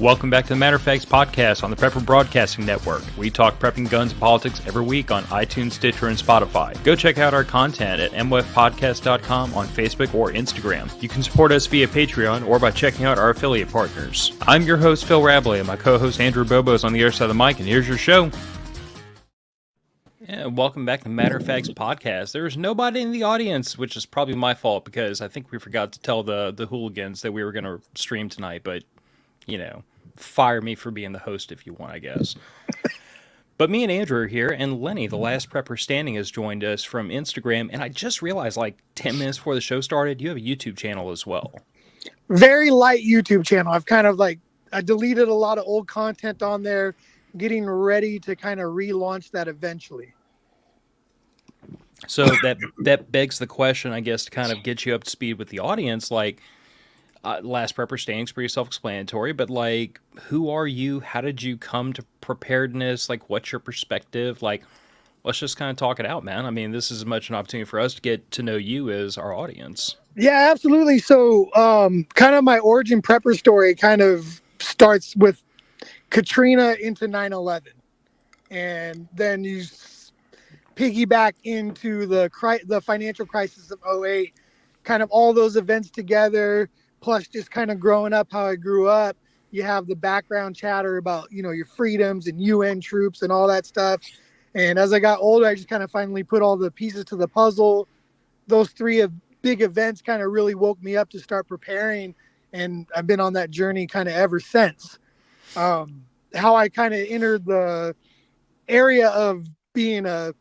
Welcome back to the Matter of Facts podcast on the Prepper Broadcasting Network. We talk prepping, guns, and politics every week on iTunes, Stitcher, and Spotify. Go check out our content at mwfpodcast.com on Facebook or Instagram. You can support us via Patreon or by checking out our affiliate partners. I'm your host, Phil Rabalais, and my co-host, Andrew Bobo, is on the other side of the mic, and here's your show. Yeah, welcome back to the Matter of Facts podcast. There's nobody in the audience, which is probably my fault because I think we forgot to tell the hooligans that we were going to stream tonight, but, you know, fire me for being the host if you want, I guess. But me and Andrew are here, and Lenny, the last prepper standing, has joined us from Instagram, and I just realized, like, 10 minutes before the show started, you have a YouTube channel as well. Very light YouTube channel. I've kind of, I deleted a lot of old content on there, getting ready to kind of relaunch that eventually. So that begs the question, I guess, to kind of get you up to speed with the audience, like, last prepper standing is pretty self-explanatory, but like, who are you? How did you come to preparedness? Like, what's your perspective? Like, let's just kind of talk it out, man. I mean, this is as much an opportunity for us to get to know you as our audience. Yeah, absolutely. So, kind of my origin prepper story kind of starts with Katrina into 9/11, and then you piggyback into the financial crisis of 2008, kind of all those events together. Plus, just kind of growing up how I grew up, you have the background chatter about, you know, your freedoms and UN troops and all that stuff. And as I got older, I just kind of finally put all the pieces to the puzzle. Those three big events kind of really woke me up to start preparing. And I've been on that journey kind of ever since. How I kind of entered the area of being a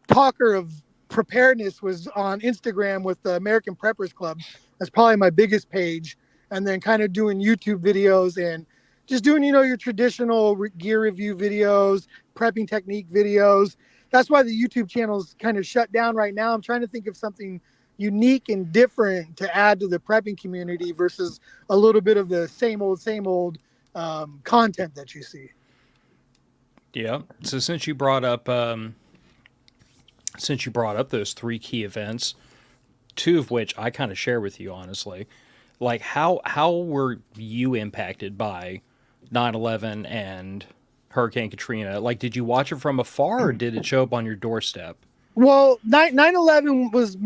talker of preparedness was on Instagram with the American Preppers Club. That's probably my biggest page. And then kind of doing YouTube videos and just doing, you know, your traditional gear review videos, prepping technique videos. That's why the YouTube channel's kind of shut down right now. I'm trying to think of something unique and different to add to the prepping community versus a little bit of the same old content that you see. Yeah. So since you brought up those three key events, two of which I kind of share with you, honestly, like how were you impacted by 9/11 and Hurricane Katrina? Like, did you watch it from afar or did it show up on your doorstep? Well, 9/11 was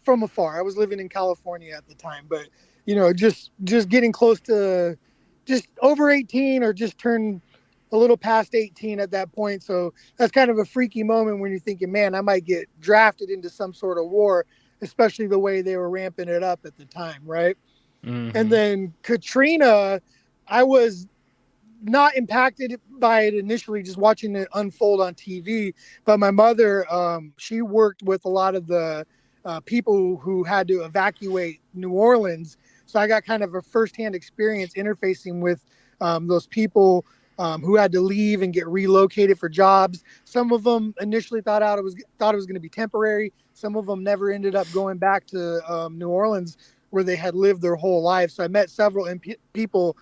from afar. I was living in California at the time, but, you know, just getting close to just over 18 or just turned a little past 18 at that point. So that's kind of a freaky moment when you're thinking, man, I might get drafted into some sort of war, especially the way they were ramping it up at the time, right? Mm-hmm. And then Katrina, I was not impacted by it initially, just watching it unfold on TV. But my mother, she worked with a lot of the people who had to evacuate New Orleans. So I got kind of a firsthand experience interfacing with those people who had to leave and get relocated for jobs. Some of them initially thought it was going to be temporary. Some of them never ended up going back to New Orleans where they had lived their whole life. So I met several people,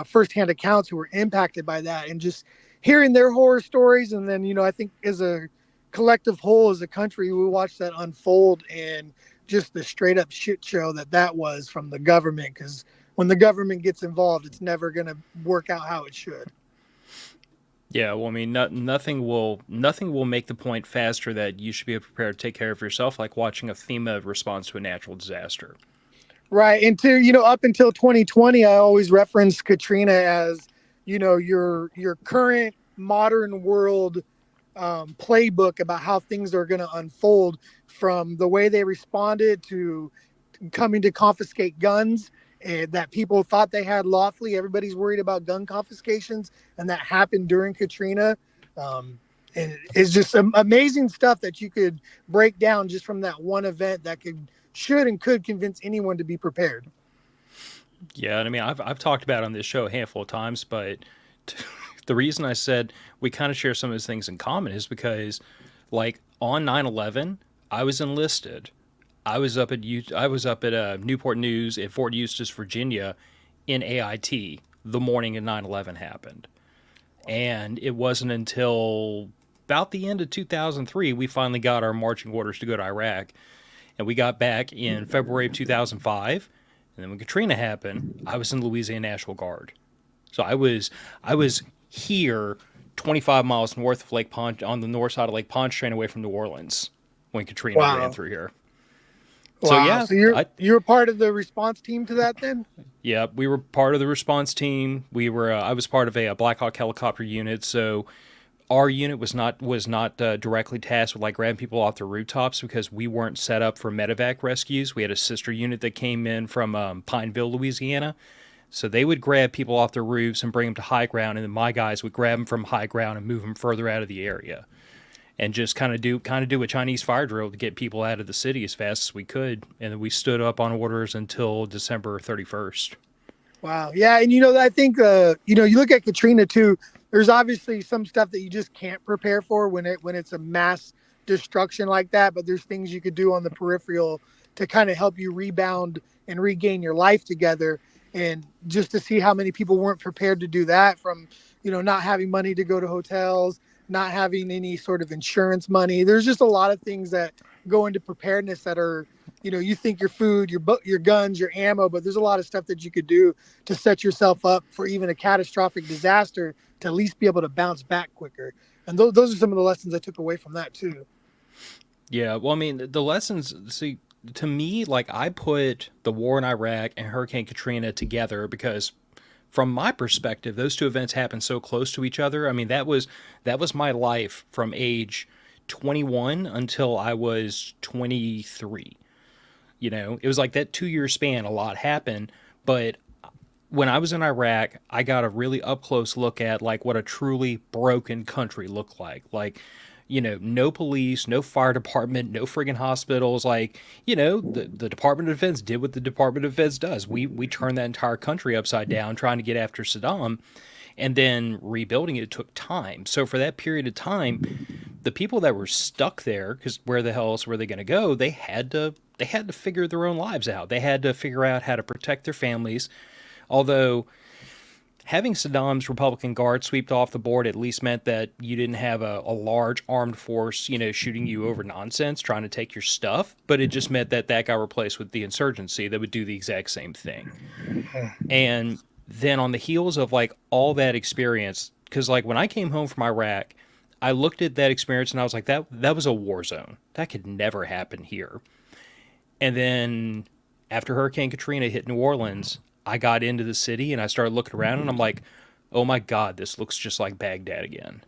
firsthand accounts who were impacted by that, and just hearing their horror stories. And then, you know, I think as a collective whole, as a country, we watched that unfold and just the straight up shit show that was from the government. Because when the government gets involved, it's never going to work out how it should. Yeah, well, I mean, nothing will make the point faster that you should be prepared to take care of yourself, like watching a FEMA response to a natural disaster. Right, and up until 2020, I always reference Katrina as, you know, your current modern world playbook about how things are going to unfold, from the way they responded to coming to confiscate guns that people thought they had lawfully. Everybody's worried about gun confiscations, and that happened during Katrina. And it's just some amazing stuff that you could break down just from that one event that should and could convince anyone to be prepared. Yeah, and I mean, I've talked about it on this show a handful of times, but the reason I said we kind of share some of those things in common is because, like, on 9/11, I was enlisted. I was up at Newport News at Fort Eustis, Virginia, in AIT the morning of 9/11 happened, and it wasn't until about the end of 2003 we finally got our marching orders to go to Iraq, and we got back in February of 2005. And then when Katrina happened, I was in the Louisiana National Guard. So I was here 25 miles north of Lake Pont on the north side of Lake Pontchartrain away from New Orleans when Katrina ran Wow. through here. So Wow. yeah, So you're I you're part of the response team to that then? yeah, we were part of the response team. We were I was part of a Black Hawk helicopter unit, so our unit was not directly tasked with like grabbing people off the rooftops because we weren't set up for medevac rescues. We had a sister unit that came in from Pineville, Louisiana, so they would grab people off their roofs and bring them to high ground, and then my guys would grab them from high ground and move them further out of the area, and just kind of do a Chinese fire drill to get people out of the city as fast as we could. And then we stood up on orders until December 31st. Wow. Yeah, and I think you look at Katrina too. There's obviously some stuff that you just can't prepare for when it's a mass destruction like that, but there's things you could do on the peripheral to kind of help you rebound and regain your life together. And just to see how many people weren't prepared to do that, from not having money to go to hotels, not having any sort of insurance money. There's just a lot of things that go into preparedness that are, you think your food, your guns, your ammo, but there's a lot of stuff that you could do to set yourself up for even a catastrophic disaster to at least be able to bounce back quicker. And those are some of the lessons I took away from that too. Yeah, well, I mean, the lessons, see, to me, like, I put the war in Iraq and Hurricane Katrina together because, from my perspective, those two events happened so close to each other. I mean, that was my life from age 21 until I was 23. It was like that 2 year span. A lot happened, but when I was in Iraq, I got a really up close look at like what a truly broken country looked like. Like, no police, no fire department, no friggin' hospitals. Like, the Department of Defense did what the Department of Defense does. We turned that entire country upside down trying to get after Saddam, and then rebuilding it took time. So for that period of time, the people that were stuck there, because where the hell else were they going to go? They had to figure their own lives out. They had to figure out how to protect their families. Although having Saddam's Republican Guard swept off the board at least meant that you didn't have a large armed force, shooting you over nonsense, trying to take your stuff. But it just meant that got replaced with the insurgency that would do the exact same thing. And then on the heels of like all that experience, because like when I came home from Iraq, I looked at that experience and I was like, that was a war zone. That could never happen here. And then after Hurricane Katrina hit New Orleans, I got into the city and I started looking around and I'm like, oh my God, this looks just like Baghdad again.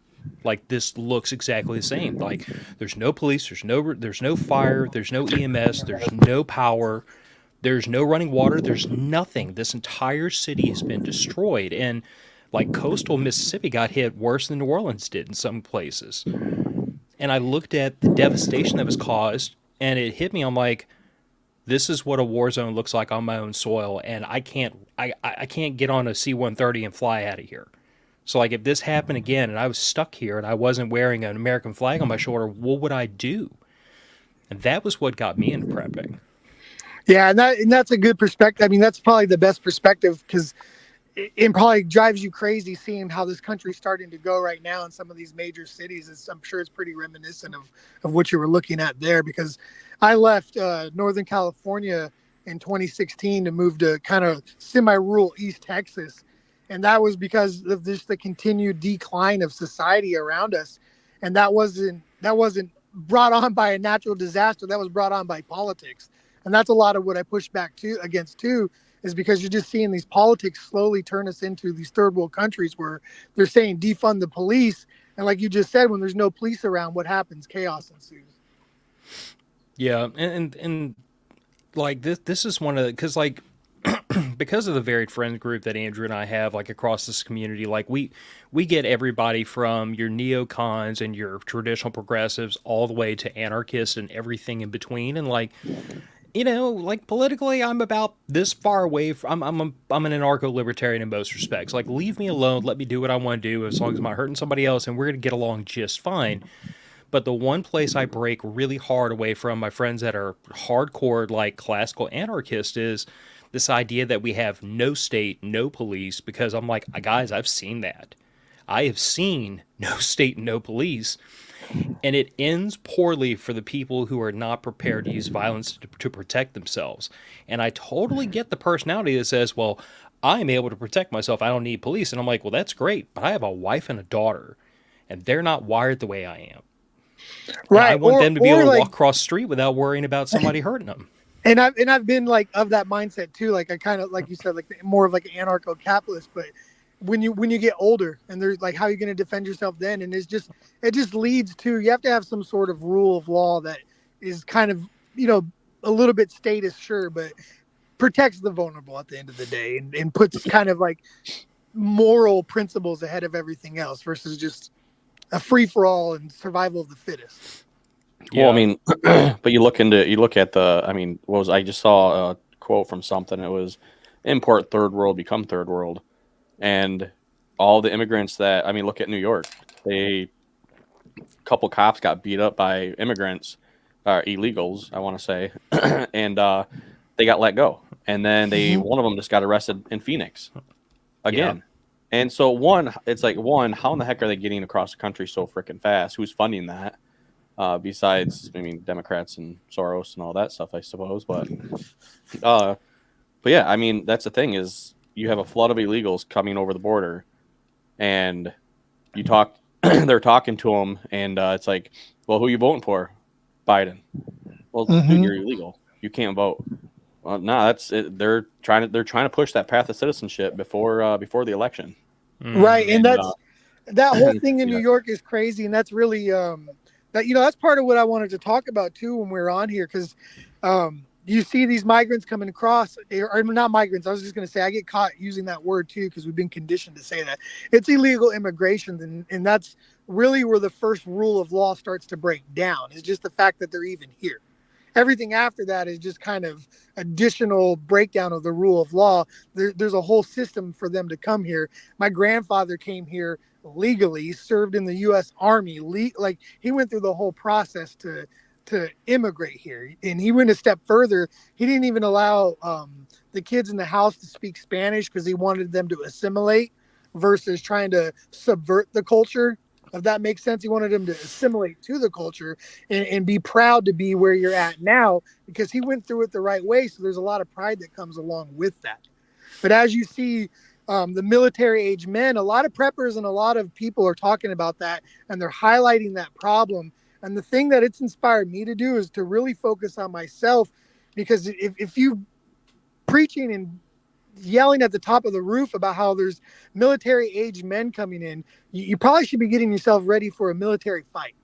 Like this looks exactly the same. Like there's no police, there's no fire, there's no EMS, there's no power, there's no running water, there's nothing. This entire city has been destroyed, and like coastal Mississippi got hit worse than New Orleans did in some places. And I looked at the devastation that was caused and it hit me. I'm like, this is what a war zone looks like on my own soil, and I can't get on a C-130 and fly out of here. So like if this happened again and I was stuck here and I wasn't wearing an American flag on my shoulder, what would I do? And that was what got me into prepping. Yeah, and that's a good perspective. I mean, that's probably the best perspective because it probably drives you crazy seeing how this country's starting to go right now in some of these major cities. I'm sure it's pretty reminiscent of what you were looking at there, because I left Northern California in 2016 to move to kind of semi-rural East Texas. And that was because of just the continued decline of society around us. And that wasn't brought on by a natural disaster. That was brought on by politics. And that's a lot of what I push back against too, is because you're just seeing these politics slowly turn us into these third world countries where they're saying defund the police. And like you just said, when there's no police around, what happens? Chaos ensues. Yeah, and like this is one of the, because like because of the varied friend group that Andrew and I have like across this community, like we get everybody from your neocons and your traditional progressives all the way to anarchists and everything in between. And like, like politically, I'm about this far away from. I'm an anarcho-libertarian in most respects. Like, leave me alone. Let me do what I want to do as long as I'm not hurting somebody else, and we're gonna get along just fine. But the one place I break really hard away from my friends that are hardcore, like classical anarchists, is this idea that we have no state, no police. Because I'm like, guys, I've seen that. I have seen no state, no police, and it ends poorly for the people who are not prepared to use violence to protect themselves. And I totally get the personality that says, well, I'm able to protect myself. I don't need police. And I'm like, well, that's great, but I have a wife and a daughter, and they're not wired the way I am. And I Right. want them to be able Or to like, walk across the street without worrying about somebody hurting them. and I've been like of that mindset too. Like I kind of, like you said, like more of like an anarcho-capitalist. But when you get older, and there's like, how are you going to defend yourself then? And it just leads to, you have to have some sort of rule of law that is kind of, you know, a little bit status, sure, but protects the vulnerable at the end of the day, and puts kind of like moral principles ahead of everything else versus just a free for all and survival of the fittest. Well, I Yeah. mean, but you look at the, I mean, what was, I just saw a quote from something. It was import third world, become third world. And all the immigrants that, I mean, look at New York. A couple cops got beat up by immigrants, illegals, I want to say, and they got let go. And then one of them just got arrested in Phoenix again. And so it's like, how in the heck are they getting across the country so freaking fast? Who's funding that? Besides, I mean, Democrats and Soros and all that stuff, I suppose. But yeah, I mean, that's the thing is you have a flood of illegals coming over the border, and you talk, they're talking to them, and it's like, well, who are you voting for? Biden. Well, dude, you're illegal. You can't vote. Well, no, that's it. They're trying to push that path of citizenship before the election. Right. And And that's, that whole thing in New yeah. York is crazy. And that's really, that, that's part of what I wanted to talk about too when we were on here. Cause, you see these migrants coming across, or not migrants. I was just going to say, I get caught using that word too, because we've been conditioned to say that. It's illegal immigration. And that's really where the first rule of law starts to break down, is just the fact that they're even here. Everything after that is just kind of additional breakdown of the rule of law. There's a whole system for them to come here. My grandfather came here legally, served in the U.S. Army. Like, he went through the whole process to immigrate here, and he went a step further. He didn't even allow the kids in the house to speak Spanish because he wanted them to assimilate versus trying to subvert the culture. If that makes sense, he wanted them to assimilate to the culture and be proud to be where you're at now, because he went through it the right way. So there's a lot of pride that comes along with that. But as you see, the military age men, a lot of preppers and a lot of people are talking about that, and they're highlighting that problem. And the thing that it's inspired me to do is to really focus on myself, because if you preaching and yelling at the top of the roof about how there's military age men coming in, you probably should be getting yourself ready for a military fight,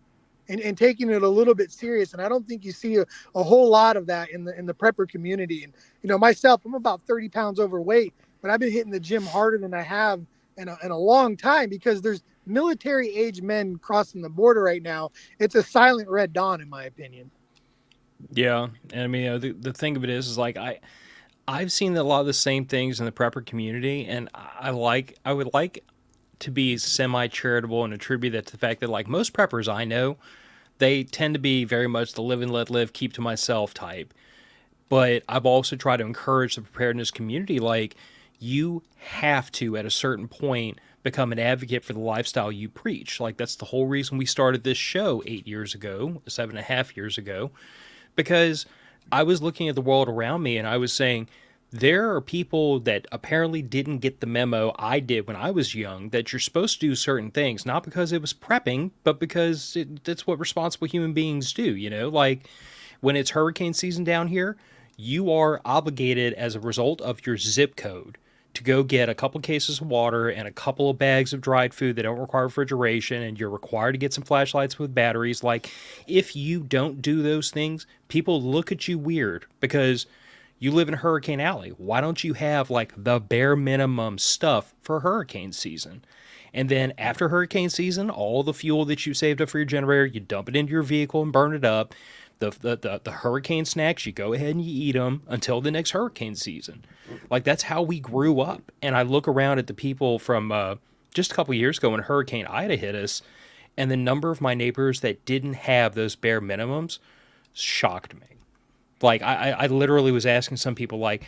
and taking it a little bit serious. And I don't think you see a whole lot of that in the prepper community. And, myself, I'm about 30 pounds overweight, but I've been hitting the gym harder than I have in a long time, because there's military age men crossing the border right now. It's a silent red dawn, in my opinion. Yeah. And I mean, the thing of it is like, I've seen a lot of the same things in the prepper community, and I would like to be semi charitable and attribute that to the fact that, like, most preppers I know, they tend to be very much the live and let live, keep to myself type. But I've also tried to encourage the preparedness community, like, you have to at a certain point become an advocate for the lifestyle you preach. Like, that's the whole reason we started this show 8 years ago, 7.5 years ago, because I was looking at the world around me and I was saying, there are people that apparently didn't get the memo I did when I was young, that you're supposed to do certain things, not because it was prepping, but because that's what responsible human beings do. Like, when it's hurricane season down here, you are obligated as a result of your zip code to go get a couple cases of water and a couple of bags of dried food that don't require refrigeration, and you're required to get some flashlights with batteries. Like, if you don't do those things, people look at you weird because you live in Hurricane Alley. Why don't you have, like, the bare minimum stuff for hurricane season? And then after hurricane season, all the fuel that you saved up for your generator, you dump it into your vehicle and burn it up. The hurricane snacks, you go ahead and you eat them until the next hurricane season. Like, that's how we grew up. And I look around at the people from just a couple years ago when Hurricane Ida hit us, and the number of my neighbors that didn't have those bare minimums shocked me. Like, I literally was asking some people, like,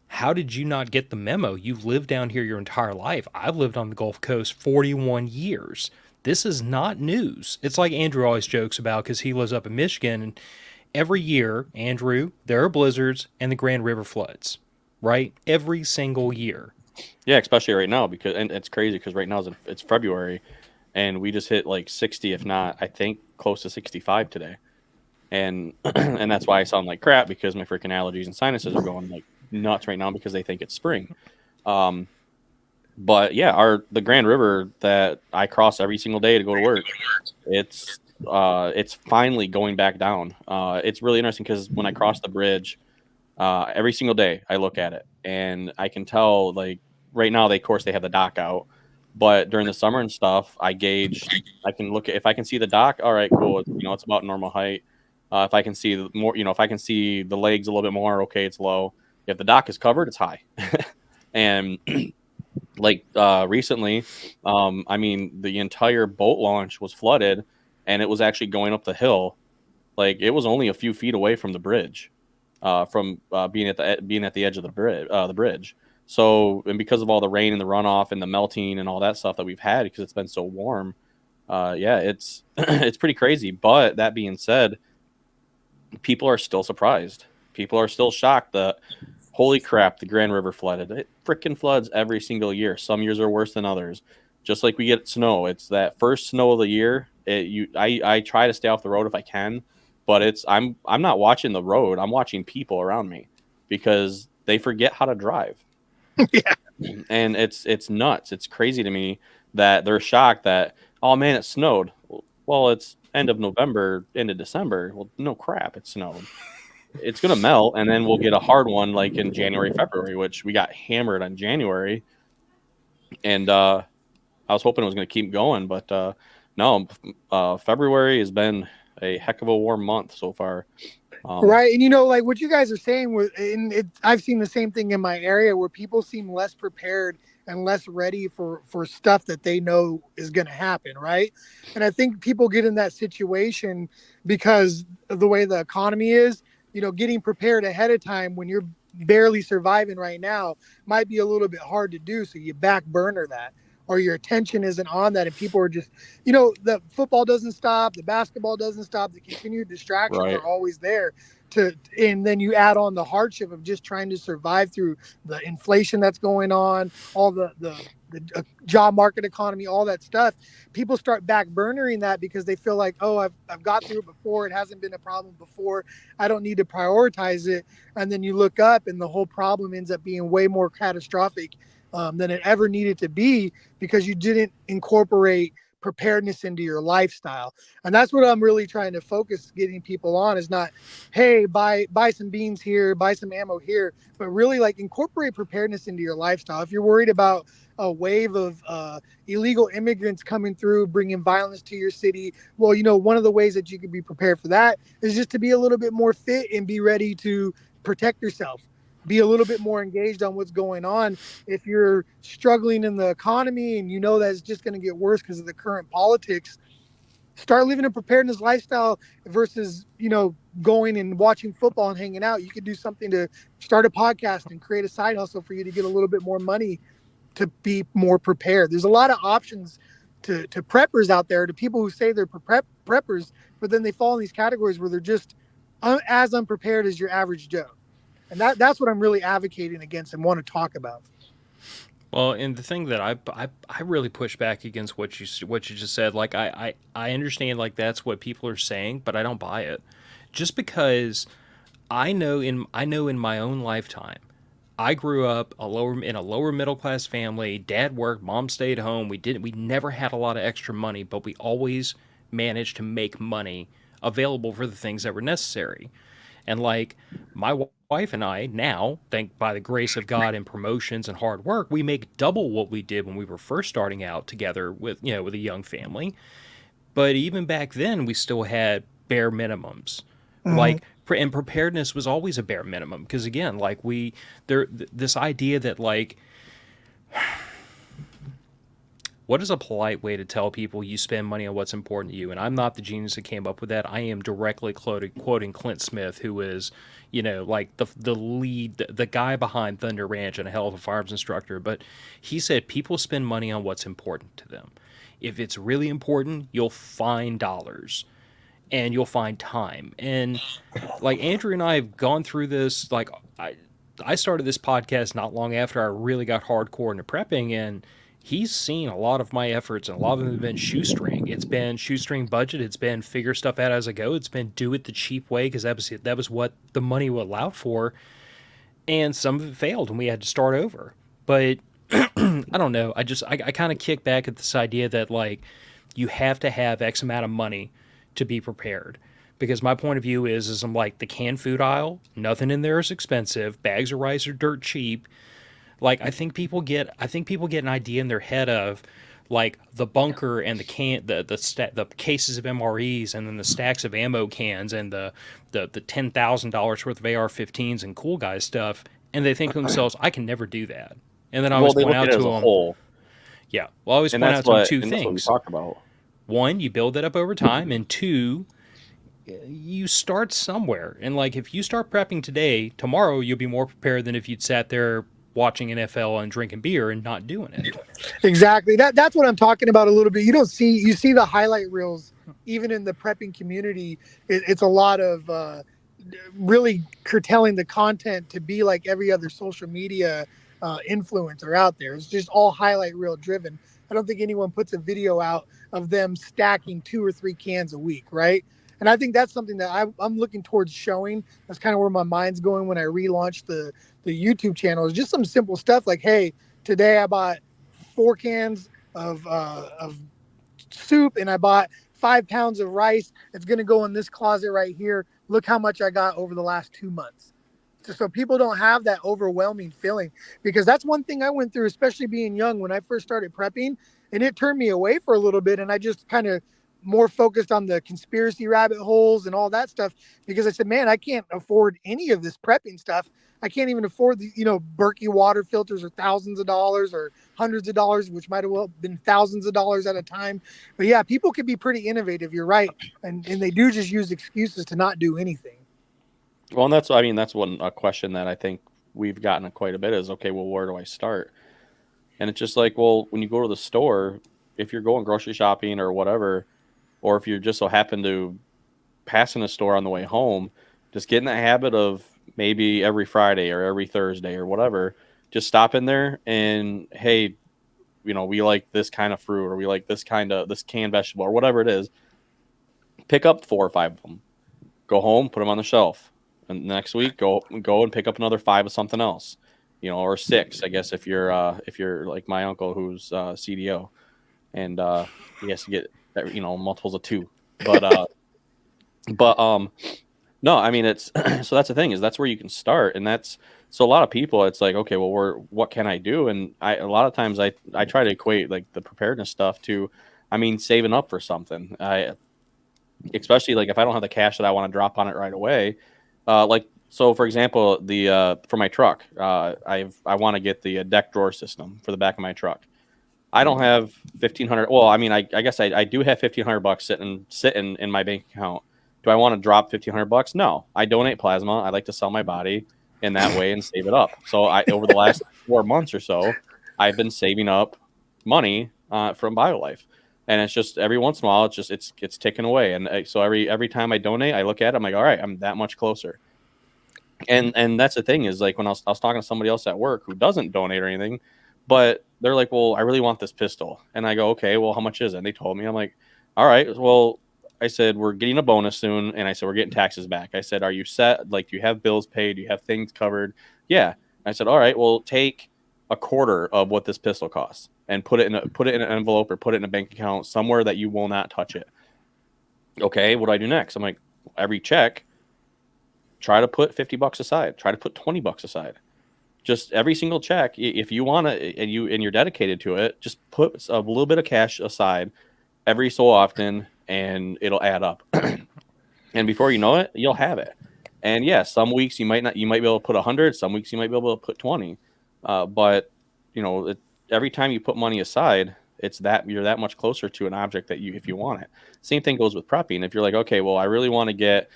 how did you not get the memo? You've lived down here your entire life. I've lived on the Gulf Coast 41 years. This is not news. It's like Andrew always jokes about, because he lives up in Michigan, and every year, Andrew, there are blizzards and the Grand River floods, right? Every single year. Yeah, especially right now because and it's crazy because right now it's February and we just hit like 60, if not, I think close to 65 today. And and that's why I sound like crap because my freaking allergies and sinuses are going like nuts right now because they think it's spring. Um, but yeah, our the Grand River that I cross every single day to go to work, it's finally going back down. It's really interesting because when I cross the bridge, every single day I look at it and I can tell like right now they of course they have the dock out, but during the summer and stuff I gauge I can look at if I can see the dock, all right, cool, it's about normal height. If I can see more, if I can see the legs a little bit more, okay, it's low. If the dock is covered, it's high. And like recently, I mean the entire boat launch was flooded and it was actually going up the hill. Like it was only a few feet away from the bridge, from being at the edge of the bridge. So, and because of all the rain and the runoff and the melting and all that stuff that we've had, because it's been so warm, yeah, it's it's pretty crazy. But that being said, people are still surprised. People are still shocked that holy crap, the Grand River flooded. It freaking floods every single year. Some years are worse than others. Just like we get snow, it's that first snow of the year. I try to stay off the road if I can, but I'm not watching the road. I'm watching people around me because they forget how to drive. Yeah. And it's nuts. It's crazy to me that they're shocked that, oh man, it snowed. Well, it's end of November, end of December. Well, no crap, it snowed. It's gonna melt, and then we'll get a hard one like in January, February, which we got hammered on January, and I was hoping it was gonna keep going, but no, February has been a heck of a warm month so far. Right. And like what you guys are saying I've seen the same thing in my area where people seem less prepared and less ready for stuff that they know is going to happen. Right. And I think people get in that situation because of the way the economy is, getting prepared ahead of time when you're barely surviving right now might be a little bit hard to do. So you back burner that, or your attention isn't on that. And people are just, the football doesn't stop, the basketball doesn't stop, the continued distractions Right. are always there and then you add on the hardship of just trying to survive through the inflation that's going on, all the job market economy, all that stuff. People start back burnering that because they feel like, oh, I've got through it before. It hasn't been a problem before. I don't need to prioritize it. And then you look up and the whole problem ends up being way more catastrophic than it ever needed to be because you didn't incorporate preparedness into your lifestyle. And that's what I'm really trying to focus getting people on is not, hey, buy some beans here, buy some ammo here, but really like incorporate preparedness into your lifestyle. If you're worried about a wave of illegal immigrants coming through, bringing violence to your city, well, one of the ways that you could be prepared for that is just to be a little bit more fit and be ready to protect yourself, be a little bit more engaged on what's going on. If you're struggling in the economy and that it's just going to get worse because of the current politics, start living a preparedness lifestyle versus, going and watching football and hanging out. You could do something to start a podcast and create a side hustle for you to get a little bit more money to be more prepared. There's a lot of options to preppers out there, to people who say they're preppers, but then they fall in these categories where they're just as unprepared as your average Joe. And that's what I'm really advocating against and want to talk about. Well, and the thing that I really push back against what you just said, like I understand like that's what people are saying, but I don't buy it. Just because I know in my own lifetime, I grew up in a lower middle class family. Dad worked, mom stayed home. We never had a lot of extra money, but we always managed to make money available for the things that were necessary. And like my wife and I now, thank by the grace of God and promotions and hard work, we make double what we did when we were first starting out together with a young family. But even back then, we still had bare minimums. Mm-hmm. Like and preparedness was always a bare minimum because again, like this idea that like what is a polite way to tell people you spend money on what's important to you? And I'm not the genius that came up with that. I am directly quoting Clint Smith, who is, like the lead, the guy behind Thunder Ranch and a hell of a firearms instructor. But he said people spend money on what's important to them. If it's really important, you'll find dollars and you'll find time. And like Andrew and I have gone through this, like I started this podcast not long after I really got hardcore into prepping, and he's seen a lot of my efforts, and a lot of them have been shoestring. It's been shoestring budget. It's been figure stuff out as I go. It's been do it the cheap way because that was what the money would allow for, and some of it failed, and we had to start over. But I don't know. I kind of kick back at this idea that like you have to have X amount of money to be prepared. Because my point of view is I'm like the canned food aisle, nothing in there is expensive. Bags of rice are dirt cheap. Like I think people get an idea in their head of like the bunker and the cases of MREs and then the stacks of ammo cans and the $10,000 worth of AR-15s and cool guy stuff, and they think to themselves, I can never do that. And then I always they point look out at it to as a them, whole, yeah, well, I always and point out to them two that's what we things. talk about. One, you build that up over time, and two, you start somewhere. And like if you start prepping today, tomorrow you'll be more prepared than if you'd sat there watching NFL and drinking beer and not doing it. Exactly. That's what I'm talking about a little bit. You see the highlight reels, even in the prepping community. It's a lot of really curtailing the content to be like every other social media influencer out there. It's just all highlight reel driven. I don't think anyone puts a video out of them stacking 2 or 3 cans a week, right? And I think that's something that I'm looking towards showing. That's kind of where my mind's going when I relaunch the YouTube channel. Is just some simple stuff like, hey, today I bought 4 cans of soup and I bought 5 pounds of rice. It's going to go in this closet right here. Look how much I got over the last 2 months. So people don't have that overwhelming feeling, because that's one thing I went through, especially being young when I first started prepping, and it turned me away for a little bit. And I just kind of more focused on the conspiracy rabbit holes and all that stuff, because I said, man, I can't afford any of this prepping stuff. I can't even afford the, Berkey water filters are thousands of dollars or hundreds of dollars, which might have well been thousands of dollars at a time. But yeah, people can be pretty innovative. You're right. And they do just use excuses to not do anything. Well, and that's a question that I think we've gotten quite a bit is, okay, well, where do I start? And it's just like, well, when you go to the store, if you're going grocery shopping or whatever, or if you just so happen to pass in a store on the way home, just get in the habit of maybe every Friday or every Thursday or whatever, just stop in there and, hey, we like this kind of fruit, or we like this canned vegetable, or whatever it is. Pick up 4 or 5 of them, go home, put them on the shelf. And next week, go and pick up another 5 of something else, or 6, I guess, if you're like my uncle who's CDO, and he has to get multiples of 2. But no, I mean it's so that's the thing, is that's where you can start, and that's so a lot of people, it's like, okay, well, what can I do? And a lot of times I try to equate like the preparedness stuff to, saving up for something. Especially like if I don't have the cash that I want to drop on it right away. So for example, for my truck, I want to get the deck drawer system for the back of my truck. I don't have 1,500. Well, I guess I do have $1,500 sitting in my bank account. Do I want to drop $1,500? No, I donate plasma. I like to sell my body in that way and save it up. So over the last 4 months or so, I've been saving up money from BioLife. And it's just every once in a while, it's ticking away. And so every time I donate, I look at it, I'm like, all right, I'm that much closer. And that's the thing, is like when I was talking to somebody else at work who doesn't donate or anything, but they're like, well, I really want this pistol. And I go, okay, well, how much is it? And they told me. I'm like, all right, well, I said, we're getting a bonus soon. And I said, we're getting taxes back. I said, are you set? Like, do you have bills paid? Do you have things covered? Yeah. I said, all right, well, take a quarter of what this pistol costs and put it in an envelope or put it in a bank account somewhere that you will not touch it. Okay, what do I do next? I'm like, every check, try to put $50 aside. Try to put $20 aside. Just every single check, if you want to, and you're dedicated to it, just put a little bit of cash aside every so often, and it'll add up. And before you know it, you'll have it. And yeah, some weeks you might be able to put 100. Some weeks you might be able to put 20. But every time you put money aside, you're that much closer to an object that if you want it. Same thing goes with prepping. If you're like, okay, well, I really want to get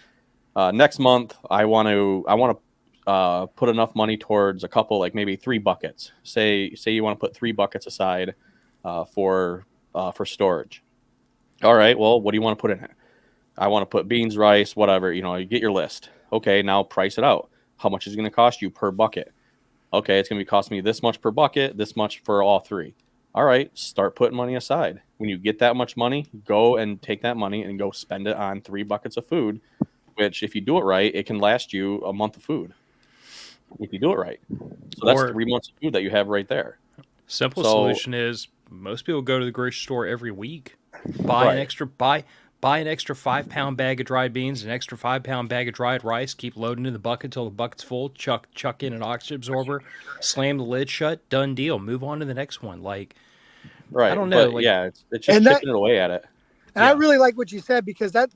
next month, I want to put enough money towards a couple, like maybe 3 buckets. Say you want to put 3 buckets aside for storage. All right, well, what do you want to put in it? I want to put beans, rice, whatever. You get your list. Okay, now price it out. How much is it going to cost you per bucket? Okay, it's going to be costing me this much per bucket, this much for all 3. All right, start putting money aside. When you get that much money, go and take that money and go spend it on 3 buckets of food, which if you do it right, it can last you a month of food if you do it right. So that's Or 3 months of food that you have right there. simple So, solution is most people go to the grocery store every week, buy an right, extra buy an extra 5 pound bag of dried beans, an extra 5 pound bag of dried rice, keep loading in the bucket till the bucket's full, chuck in an oxygen absorber, slam the lid shut, done deal. Move on to the next one. Like I right. don't know, But like yeah, it's just And that chipping it away at it. and I yeah. really like what you said, because that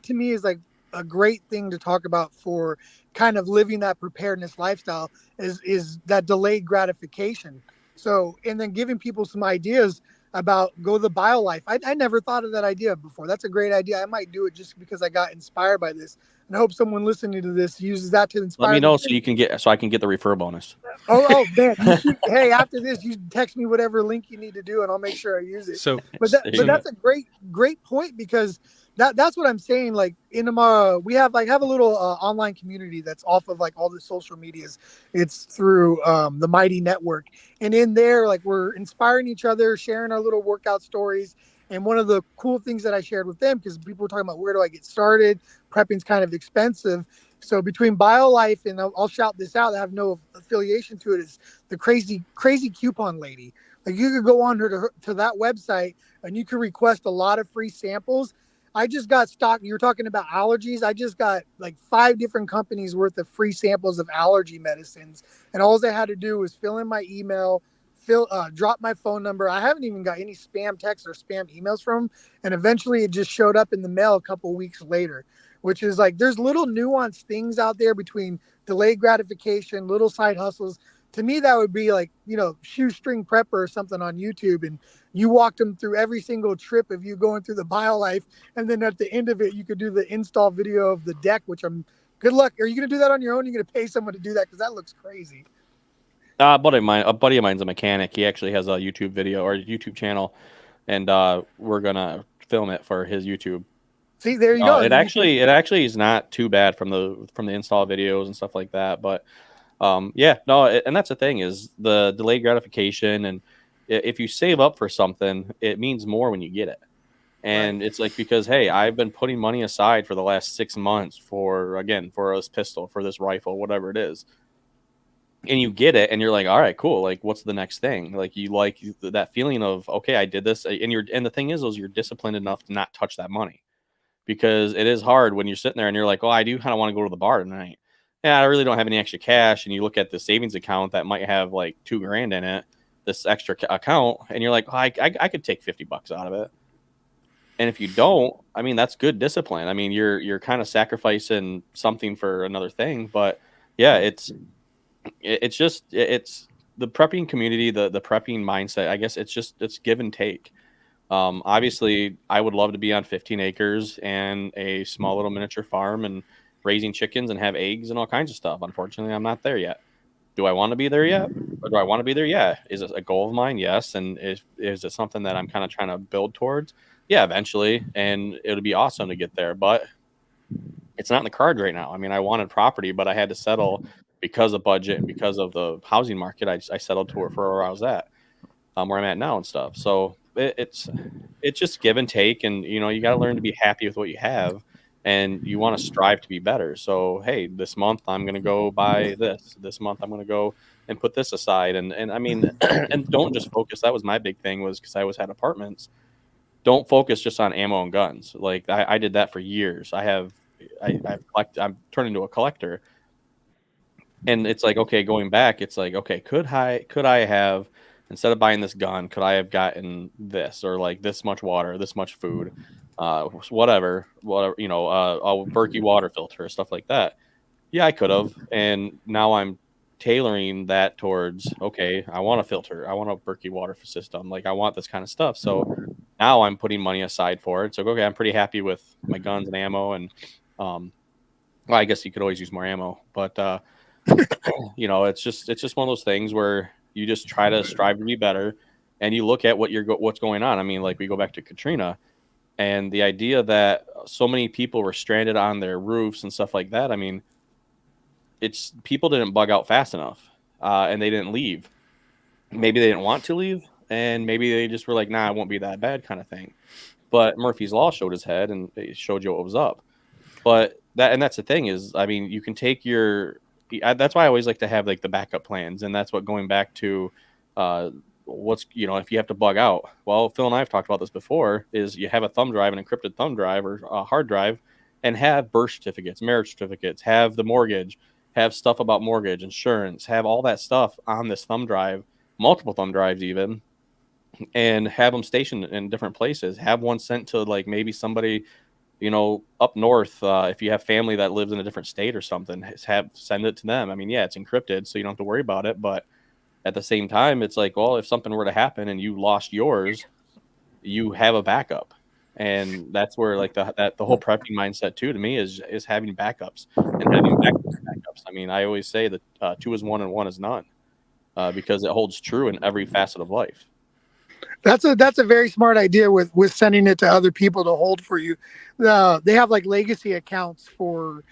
to me is like a great thing to talk about for kind of living that preparedness lifestyle, is that delayed gratification. So, and then giving people some ideas about go the bio life. I never thought of that idea before. That's a great idea. I might do it just because I got inspired by this, and I hope someone listening to this uses that to Let me inspire them. know so I can get the refer bonus. Oh man, you should. Hey, after this, you text me whatever link you need to do, and I'll make sure I use it. So There But you go. that's a great point, because that's what I'm saying. Like in we have a little online community that's off of like all the social medias. It's through the Mighty Network, and in there, like, we're inspiring each other, sharing our little workout stories. And one of the cool things that I shared with them, because people were talking about where do I get started, prepping's kind of expensive. So between BioLife and I'll shout this out, I have no affiliation to it, is the crazy coupon lady. Like, you could go on to that website and you can request a lot of free samples. I just got stock. You're talking about allergies. I just got like 5 different companies worth of free samples of allergy medicines, and all I had to do was fill in my email, drop my phone number. I haven't even got any spam texts or spam emails from them, and eventually it just showed up in the mail a couple weeks later. Which is like, there's little nuanced things out there between delayed gratification, little side hustles. To me, that would be like, shoestring prepper or something on YouTube, and you walked them through every single trip of you going through the BioLife, and then at the end of it, you could do the install video of the deck. Which good luck. Are you going to do that on your own? Are you going to pay someone to do that? Because that looks crazy. A buddy of mine's a mechanic. He actually has a YouTube video or a YouTube channel, and we're gonna film it for his YouTube. See, there you go. It actually is not too bad from the install videos and stuff like that. But yeah, no, and that's the thing, is the delayed gratification, and if you save up for something, it means more when you get it. And Right. it's like, because hey, I've been putting money aside for the last 6 months for this pistol, for this rifle, whatever it is. And you get it, and you're like, all right, cool. Like, what's the next thing? Like, you like that feeling of, okay, I did this, and the thing is you're disciplined enough to not touch that money, because it is hard when you're sitting there and you're like, oh, I do kind of want to go to the bar tonight. Yeah, I really don't have any extra cash, and you look at the savings account that might have like $2,000 in it, this extra account, and you're like, oh, I could take $50 out of it. And if you don't, I mean, that's good discipline. I mean, you're kind of sacrificing something for another thing, but yeah, it's the prepping community, the prepping mindset. I guess it's give and take. Obviously, I would love to be on 15 acres and a small little miniature farm and raising chickens and have eggs and all kinds of stuff. Unfortunately, I'm not there yet. Do I want to be there yet? Or do I want to be there? Yeah. Is it a goal of mine? Yes. And is it something that I'm kind of trying to build towards? Yeah, eventually. And it would be awesome to get there, but it's not in the cards right now. I mean, I wanted property, but I had to settle because of budget and because of the housing market. I settled to for where I was at, where I'm at now and stuff. So it's just give and take, and you got to learn to be happy with what you have, and you want to strive to be better. So hey, this month I'm going to go buy this. This month I'm going to go and put this aside, and I mean, and don't just focus. That was my big thing, was because I always had apartments. Don't focus just on ammo and guns. Like I did that for years. I'm turned into a collector. And it's like, okay, going back, it's like, okay, could I have, instead of buying this gun, could I have gotten this, or like this much water, this much food, whatever, a Berkey water filter, stuff like that. Yeah, I could have. And now I'm tailoring that towards, okay, I want a filter, I want a Berkey water system, like I want this kind of stuff. So now I'm putting money aside for it. So okay, I'm pretty happy with my guns and ammo, and well, I guess you could always use more ammo, but it's just one of those things where you just try to strive to be better, and you look at what's going on. I mean, like, we go back to Katrina and the idea that so many people were stranded on their roofs and stuff like that. I mean, it's people didn't bug out fast enough, and they didn't leave. Maybe they didn't want to leave, and maybe they just were like, "Nah, it won't be that bad," kind of thing. But Murphy's Law showed his head, and it showed you what was up. But that's the thing is, I mean, you can take your. That's why I always like to have like the backup plans, and that's what going back to, what's if you have to bug out. Well, Phil and I have talked about this before. Is you have a thumb drive, an encrypted thumb drive or a hard drive, and have birth certificates, marriage certificates, have the mortgage, have stuff about mortgage, insurance, have all that stuff on this thumb drive, multiple thumb drives even, and have them stationed in different places. Have one sent to like maybe somebody, up north. If you have family that lives in a different state or something, send it to them. I mean, yeah, it's encrypted, so you don't have to worry about it. But at the same time, it's like, well, if something were to happen and you lost yours, you have a backup, and that's where like the whole prepping mindset too to me is having backups and having backups. I mean, I always say that two is one and one is none, because it holds true in every facet of life. That's a very smart idea with sending it to other people to hold for you. They have like legacy accounts for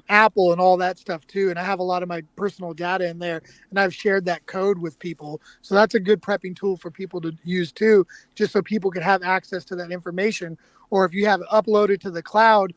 Apple and all that stuff too, and I have a lot of my personal data in there, and I've shared that code with people. So that's a good prepping tool for people to use too, just so people can have access to that information. Or if you have it uploaded to the cloud,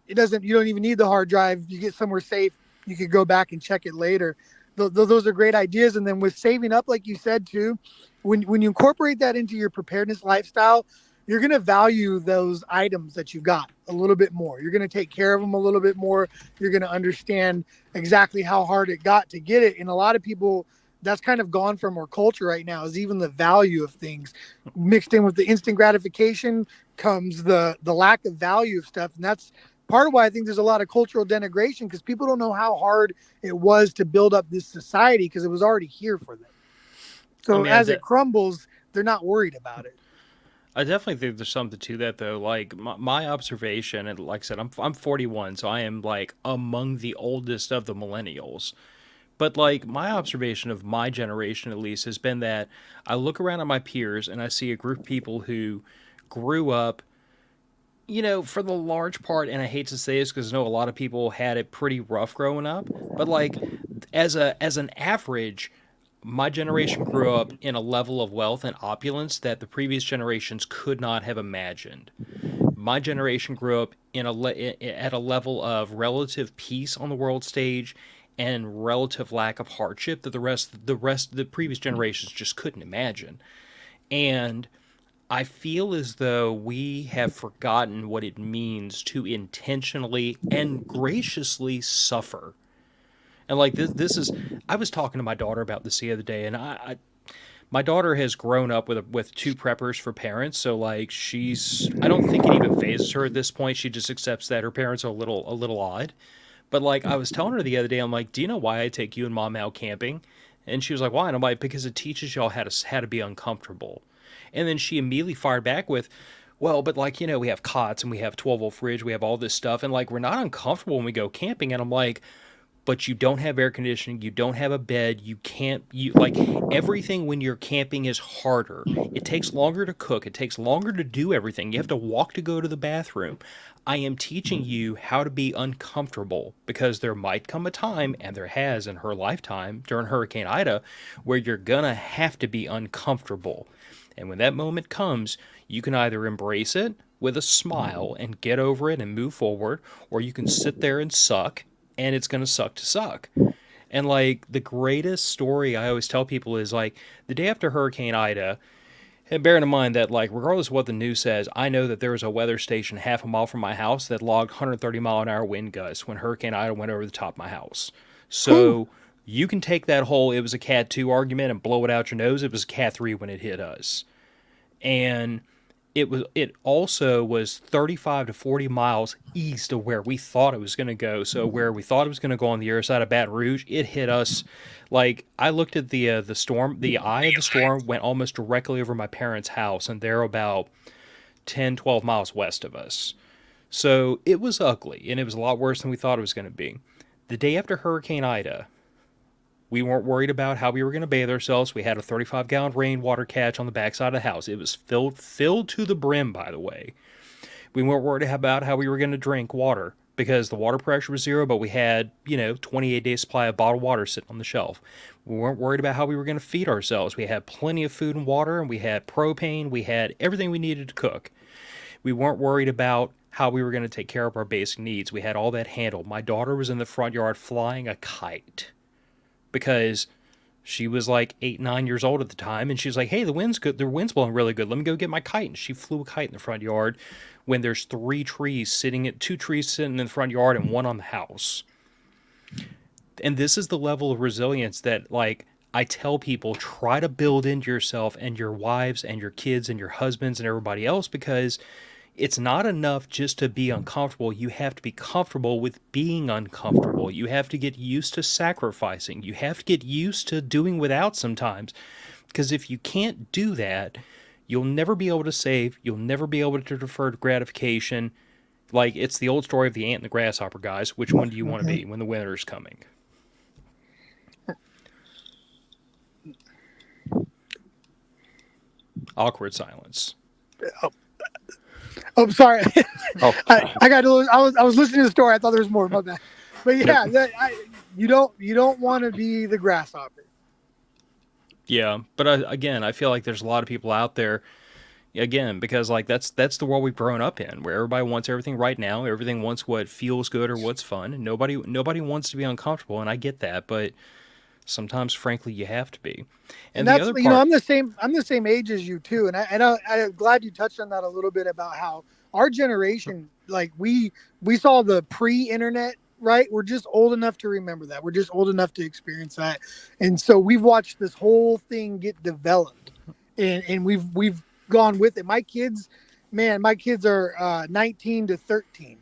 you don't even need the hard drive. You get somewhere safe, you could go back and check it later. Those are great ideas. And then with saving up, like you said too, when you incorporate that into your preparedness lifestyle, you're going to value those items that you got a little bit more. You're going to take care of them a little bit more. You're going to understand exactly how hard it got to get it. And a lot of people, that's kind of gone from our culture right now, is even the value of things mixed in with the instant gratification comes the lack of value of stuff. And that's part of why I think there's a lot of cultural denigration, because people don't know how hard it was to build up this society, because it was already here for them. So as it crumbles, they're not worried about it. I definitely think there's something to that, though. Like my observation, and like I said, I'm 41, so I am like among the oldest of the millennials. But like my observation of my generation, at least, has been that I look around at my peers and I see a group of people who grew up, for the large part, and I hate to say this because I know a lot of people had it pretty rough growing up, but like as an average, my generation grew up in a level of wealth and opulence that the previous generations could not have imagined. My generation grew up at a level of relative peace on the world stage and relative lack of hardship that the previous generations just couldn't imagine. And I feel as though we have forgotten what it means to intentionally and graciously suffer. And like this is, I was talking to my daughter about this the other day, and my daughter has grown up with two preppers for parents, so like I don't think it even phases her at this point. She just accepts that her parents are a little odd. But like I was telling her the other day, I'm like, do you know why I take you and mom out camping? And she was like, why? And I'm like, because it teaches y'all how to be uncomfortable. And then she immediately fired back with, well, but like, we have cots and we have 12-volt fridge, we have all this stuff, and like we're not uncomfortable when we go camping. And I'm like, but you don't have air conditioning, you don't have a bed, you like everything when you're camping is harder. It takes longer to cook, it takes longer to do everything. You have to walk to go to the bathroom. I am teaching you how to be uncomfortable, because there might come a time, and there has in her lifetime during Hurricane Ida, where you're gonna have to be uncomfortable. And when that moment comes, you can either embrace it with a smile and get over it and move forward, or you can sit there and suck, and it's going to suck to suck. And like the greatest story I always tell people is like the day after Hurricane Ida, and bearing in mind that like regardless of what the news says, I know that there was a weather station half a mile from my house that logged 130-mile-an-hour wind gusts when Hurricane Ida went over the top of my house. So you can take that whole it was a Cat 2 argument and blow it out your nose. It was Cat 3 when it hit us. And it also was 35 to 40 miles east of where we thought it was going to go. So where we thought it was going to go on the other side of Baton Rouge, it hit us. Like I looked at the storm, the eye of the storm went almost directly over my parents' house, and they're about 10, 12 miles west of us. So it was ugly, and it was a lot worse than we thought it was going to be. The day after Hurricane Ida, we weren't worried about how we were going to bathe ourselves. We had a 35-gallon rainwater catch on the backside of the house. It was filled to the brim, by the way. We weren't worried about how we were going to drink water. because the water pressure was zero, but we had, 28 days supply of bottled water sitting on the shelf. We weren't worried about how we were going to feed ourselves. We had plenty of food and water, and we had propane. We had everything we needed to cook. We weren't worried about how we were going to take care of our basic needs. We had all that handled. My daughter was in the front yard flying a kite because she was like 8, 9 years old at the time, and she's like, "Hey, the wind's good. The wind's blowing really good. Let me go get my kite." And she flew a kite in the front yard when there's two trees sitting in the front yard and one on the house. And this is the level of resilience that, like, I tell people, try to build into yourself and your wives and your kids and your husbands and everybody else, because it's not enough just to be uncomfortable. You have to be comfortable with being uncomfortable. You have to get used to sacrificing. You have to get used to doing without sometimes. Because if you can't do that, you'll never be able to save. You'll never be able to defer gratification. Like, it's the old story of the ant and the grasshopper, guys. Which one do you want to be when the winter's coming? Awkward silence. Oh, sorry. Oh, I got to. I was listening to the story. I thought there was more. My bad. But yeah, you don't want to be the grasshopper. Yeah, but again, I feel like there's a lot of people out there. Again, because like that's the world we've grown up in, where everybody wants everything right now. Everything wants what feels good or what's fun, and nobody wants to be uncomfortable. And I get that, but sometimes, frankly, you have to be. And the that's, other part, I'm the same age as you too. And I'm glad you touched on that a little bit about how our generation, like we saw the pre-internet, right? We're just old enough to remember that. We're just old enough to experience that. And so we've watched this whole thing get developed, and we've gone with it. My kids are 19 to 13,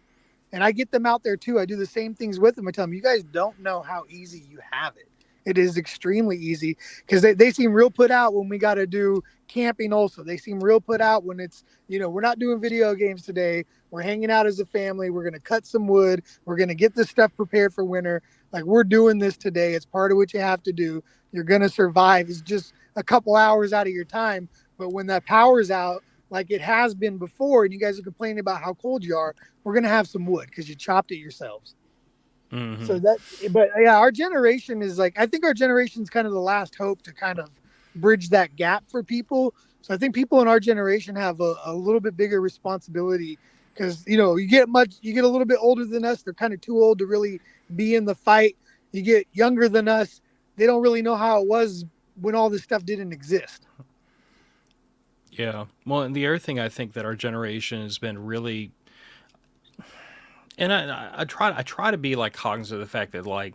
and I get them out there too. I do the same things with them. I tell them, you guys don't know how easy you have it. It is extremely easy, because they seem real put out when we got to do camping also. They seem real put out when it's, we're not doing video games today. We're hanging out as a family. We're going to cut some wood. We're going to get this stuff prepared for winter. Like, we're doing this today. It's part of what you have to do. You're going to survive. It's just a couple hours out of your time. But when that power's out, like it has been before, and you guys are complaining about how cold you are, we're going to have some wood because you chopped it yourselves. Mm-hmm. So but yeah, our generation is like, I think our generation is kind of the last hope to kind of bridge that gap for people. So I think people in our generation have a little bit bigger responsibility, because, you get a little bit older than us. They're kind of too old to really be in the fight. You get younger than us. They don't really know how it was when all this stuff didn't exist. Yeah. Well, and the other thing I think that our generation has been really, and I try to be like cognizant of the fact that, like,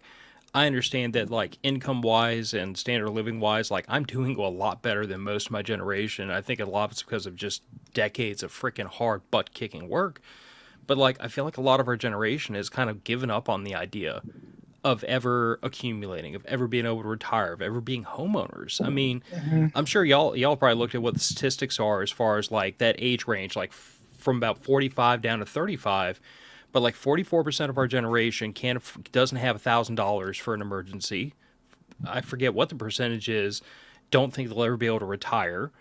I understand that, like, income wise and standard of living wise, like, I'm doing a lot better than most of my generation. I think a lot of it's because of just decades of freaking hard butt kicking work. But, like, I feel like a lot of our generation has kind of given up on the idea of ever accumulating, of ever being able to retire, of ever being homeowners. I mean, I'm sure y'all probably looked at what the statistics are as far as, like, that age range, like from about 45 down to 35. But like 44% of our generation doesn't have $1,000 for an emergency. I forget what the percentage is. Don't think they'll ever be able to retire.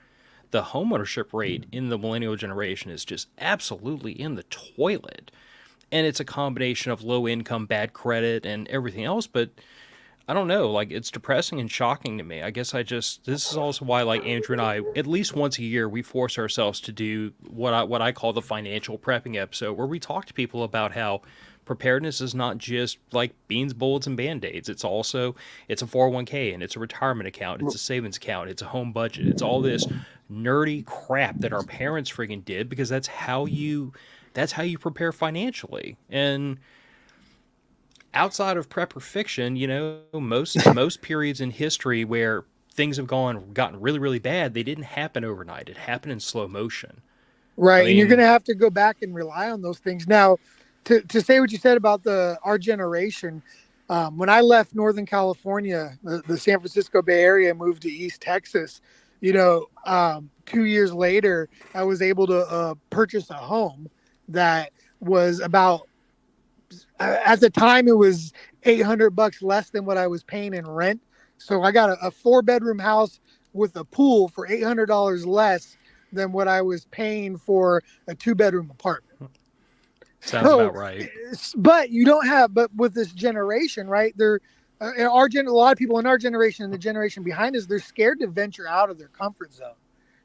The homeownership rate in the millennial generation is just absolutely in the toilet. And it's a combination of low income, bad credit, and everything else. But I don't know, like, it's depressing and shocking to me. I guess this is also why, like, Andrew and I, at least once a year, we force ourselves to do what I call the financial prepping episode, where we talk to people about how preparedness is not just like beans, bullets, and band-aids. It's also, it's a 401k, and it's a retirement account, it's a savings account, it's a home budget, it's all this nerdy crap that our parents friggin' did, because that's how you prepare financially. And outside of prepper fiction, most periods in history where things have gotten really, really bad, they didn't happen overnight. It happened in slow motion. Right. I mean, and you're going to have to go back and rely on those things. Now, to say what you said about our generation, when I left Northern California, the San Francisco Bay Area, moved to East Texas, 2 years later, I was able to purchase a home that was about, at the time, it was $800 less than what I was paying in rent. So I got a 4-bedroom house with a pool for $800 less than what I was paying for a 2-bedroom apartment. Sounds So, about right. but you don't have, but with this generation, right? They're in a lot of people in our generation and the generation behind us, they're scared to venture out of their comfort zone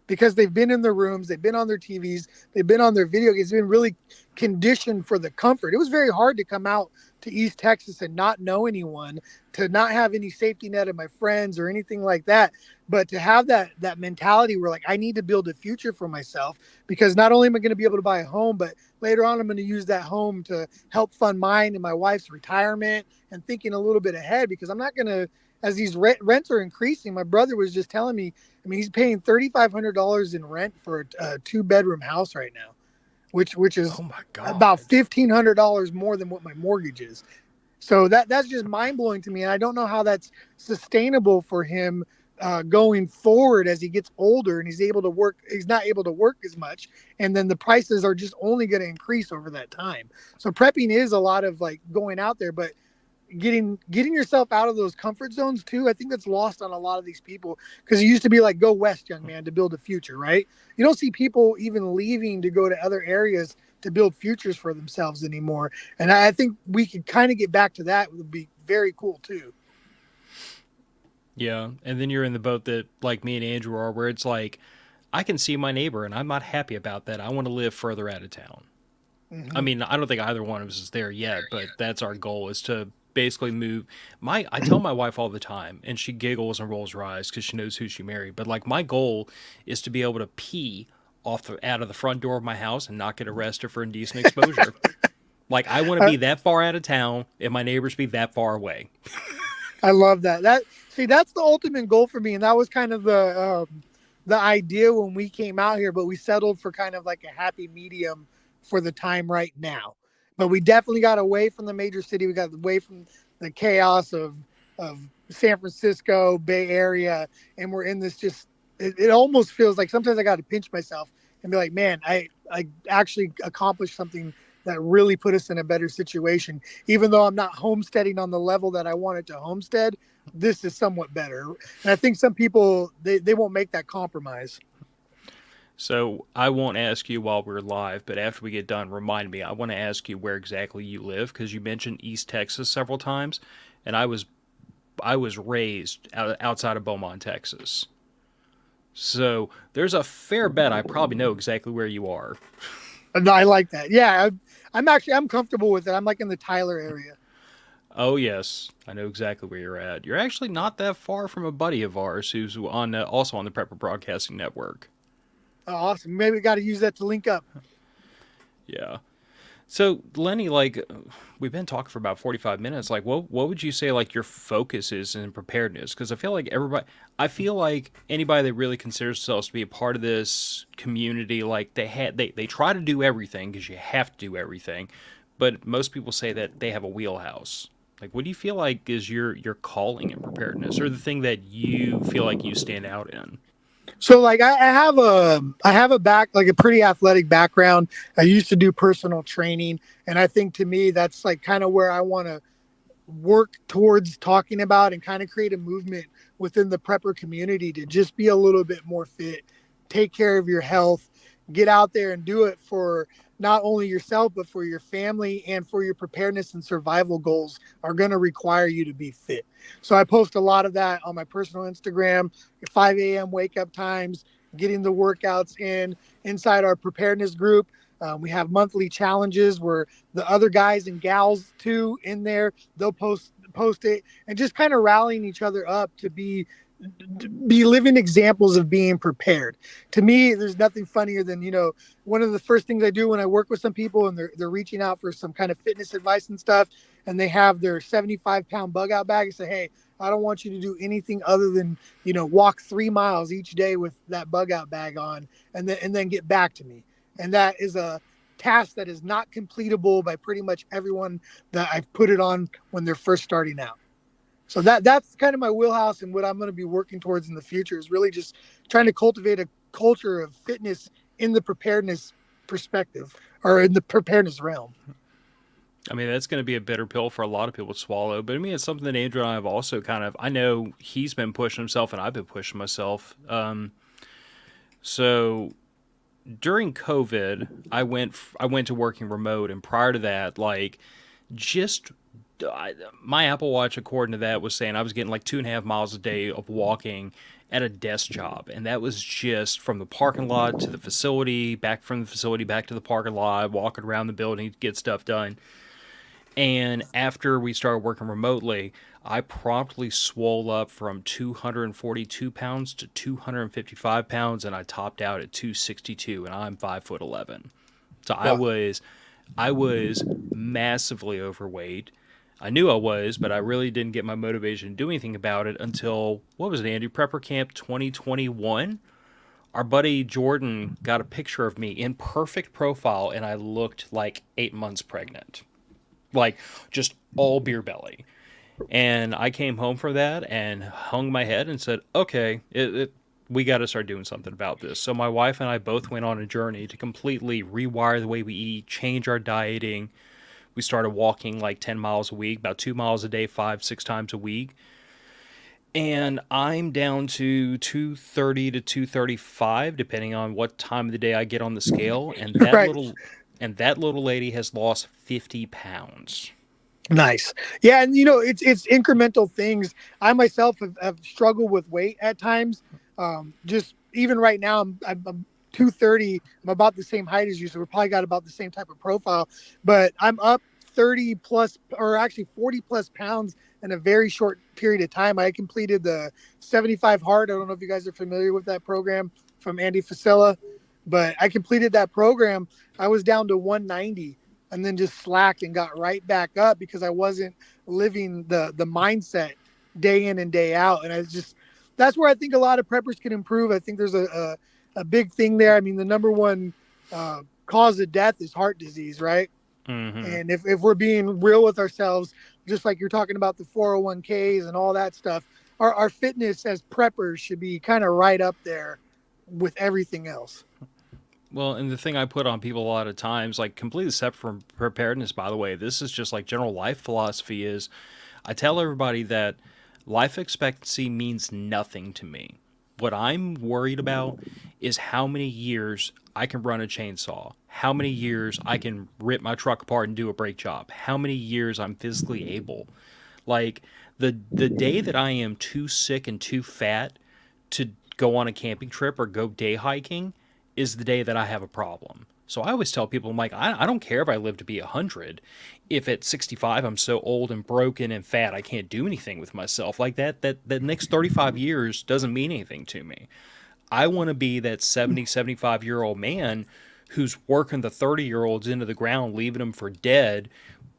because they've been in their rooms, they've been on their TVs, they've been on their video games, they've been really conditioned for the comfort. It was very hard to come out to East Texas and not know anyone, to not have any safety net of my friends or anything like that. But to have that mentality where like I need to build a future for myself because not only am I going to be able to buy a home, but later on I'm going to use that home to help fund mine and my wife's retirement and thinking a little bit ahead because I'm not going to as these rents are increasing. My brother was just telling me, I mean, he's paying $3,500 in rent for a 2-bedroom house right now, which is Oh my about God. $1,500 more than what my mortgage is. So that's just mind blowing to me, and I don't know how that's sustainable for him going forward as he gets older and he's able to work. He's not able to work as much, and then the prices are just only going to increase over that time. So prepping is a lot of like going out there, but getting yourself out of those comfort zones too. I think that's lost on a lot of these people because it used to be like go west, young man, to build a future, right? You don't see people even leaving to go to other areas to build futures for themselves anymore. And I think we could kind of get back to that. It would be very cool too. Yeah, and then you're in the boat that like me and Andrew are, where it's like I can see my neighbor and I'm not happy about that. I want to live further out of town. I Mm-hmm. mean, I don't think either one of us is there yet, but that's our goal is to basically move. My I tell my wife all the time, and she giggles and rolls her eyes because she knows who she married. But like my goal is to be able to pee out of the front door of my house and not get arrested for indecent exposure. Like I want to I, be that far out of town, and my neighbors be that far away. I love that. That's the ultimate goal for me, and that was kind of the idea when we came out here. But we settled for kind of like a happy medium for the time right now. But we definitely got away from the major city. We got away from the chaos of San Francisco Bay Area, and we're in this just. It almost feels like sometimes I got to pinch myself and be like, man, I actually accomplished something that really put us in a better situation. Even though I'm not homesteading on the level that I wanted to homestead, this is somewhat better. And I think some people they won't make that compromise. So I won't ask you while we're live, but after we get done, remind me. I want to ask you where exactly you live because you mentioned East Texas several times, and I was raised outside of Beaumont, Texas. So there's a fair bet I probably know exactly where you are. And I like that. Yeah, I'm comfortable with it. I'm like in the Tyler area. Oh yes, I know exactly where you're at. You're actually not that far from a buddy of ours who's on also on the Prepper Broadcasting Network. Oh, awesome. Maybe we got to use that to link up. Yeah. So Lenny, like we've been talking for about 45 minutes. Like, what would you say like your focus is in preparedness? Because I feel like anybody that really considers themselves to be a part of this community, like they try to do everything because you have to do everything, but most people say that they have a wheelhouse. Like, what do you feel like is your calling in preparedness, or the thing that you feel like you stand out in? So like I have a back like a pretty athletic background. I used to do personal training, and I think to me that's like kind of where I want to work towards talking about and kind of create a movement within the prepper community to just be a little bit more fit, take care of your health, get out there and do it for not only yourself but for your family and for your preparedness and survival goals are going to require you to be fit. So I post a lot of that on my personal Instagram, 5 a.m. wake up times, getting the workouts inside our preparedness group. We have monthly challenges where the other guys and gals too in there, they'll post it and just kind of rallying each other up to be living examples of being prepared. To me, there's nothing funnier than, one of the first things I do when I work with some people and they're reaching out for some kind of fitness advice and stuff, and they have their 75-pound bug out bag and say, hey, I don't want you to do anything other than, walk 3 miles each day with that bug out bag on and then get back to me. And that is a task that is not completable by pretty much everyone that I've put it on when they're first starting out. So that's kind of my wheelhouse and what I'm going to be working towards in the future is really just trying to cultivate a culture of fitness in the preparedness perspective or in the preparedness realm. I mean, that's going to be a bitter pill for a lot of people to swallow. But I mean, it's something that Andrew and I have also I know he's been pushing himself and I've been pushing myself. So during COVID, I went to working remote, and prior to that, like just my Apple Watch, according to that, was saying I was getting like 2.5 miles a day of walking at a desk job, and that was just from the parking lot to the facility, back from the facility back to the parking lot, walking around the building to get stuff done. And after we started working remotely, I promptly swole up from 242 pounds to 255 pounds, and I topped out at 262, and I'm 5'11". So Wow. I was massively overweight. I knew I was, but I really didn't get my motivation to do anything about it until, what was it, Andy? Prepper Camp 2021? Our buddy Jordan got a picture of me in perfect profile, and I looked like 8 months pregnant. Like, just all beer belly. And I came home from that and hung my head and said, okay, we got to start doing something about this. So my wife and I both went on a journey to completely rewire the way we eat, change our dieting. We started walking like 10 miles a week, about 2 miles a day, 5, 6 times a week. And I'm down to 230 to 235, depending on what time of the day I get on the scale. Right. That little lady has lost 50 pounds. Nice. Yeah, and you know, it's incremental things. I myself have struggled with weight at times. Just even right now, I'm 230. I'm about the same height as you, so we're probably got about the same type of profile. But I'm up 30 plus, or actually 40 plus pounds in a very short period of time. I completed the 75 hard. I don't know if you guys are familiar with that program from Andy Frisella, but I completed that program. I was down to 190 and then just slacked and got right back up because I wasn't living the mindset day in and day out. And I just, that's where I think a lot of preppers can improve. I think there's a big thing there. I mean, the number one cause of death is heart disease, right? Mm-hmm. And if we're being real with ourselves, just like you're talking about the 401ks and all that stuff, our fitness as preppers should be kind of right up there with everything else. Well, and the thing I put on people a lot of times, like completely separate from preparedness, by the way, this is just like general life philosophy is I tell everybody that life expectancy means nothing to me. What I'm worried about is how many years I can run a chainsaw, how many years I can rip my truck apart and do a brake job, how many years I'm physically able. Like the day that I am too sick and too fat to go on a camping trip or go day hiking is the day that I have a problem. So I always tell people, I'm like, I don't care if I live to be 100. If at 65 I'm so old and broken and fat I can't do anything with myself, like that next 35 years doesn't mean anything to me. I want to be that 70, 75-year-old man who's working the 30-year-olds into the ground, leaving them for dead,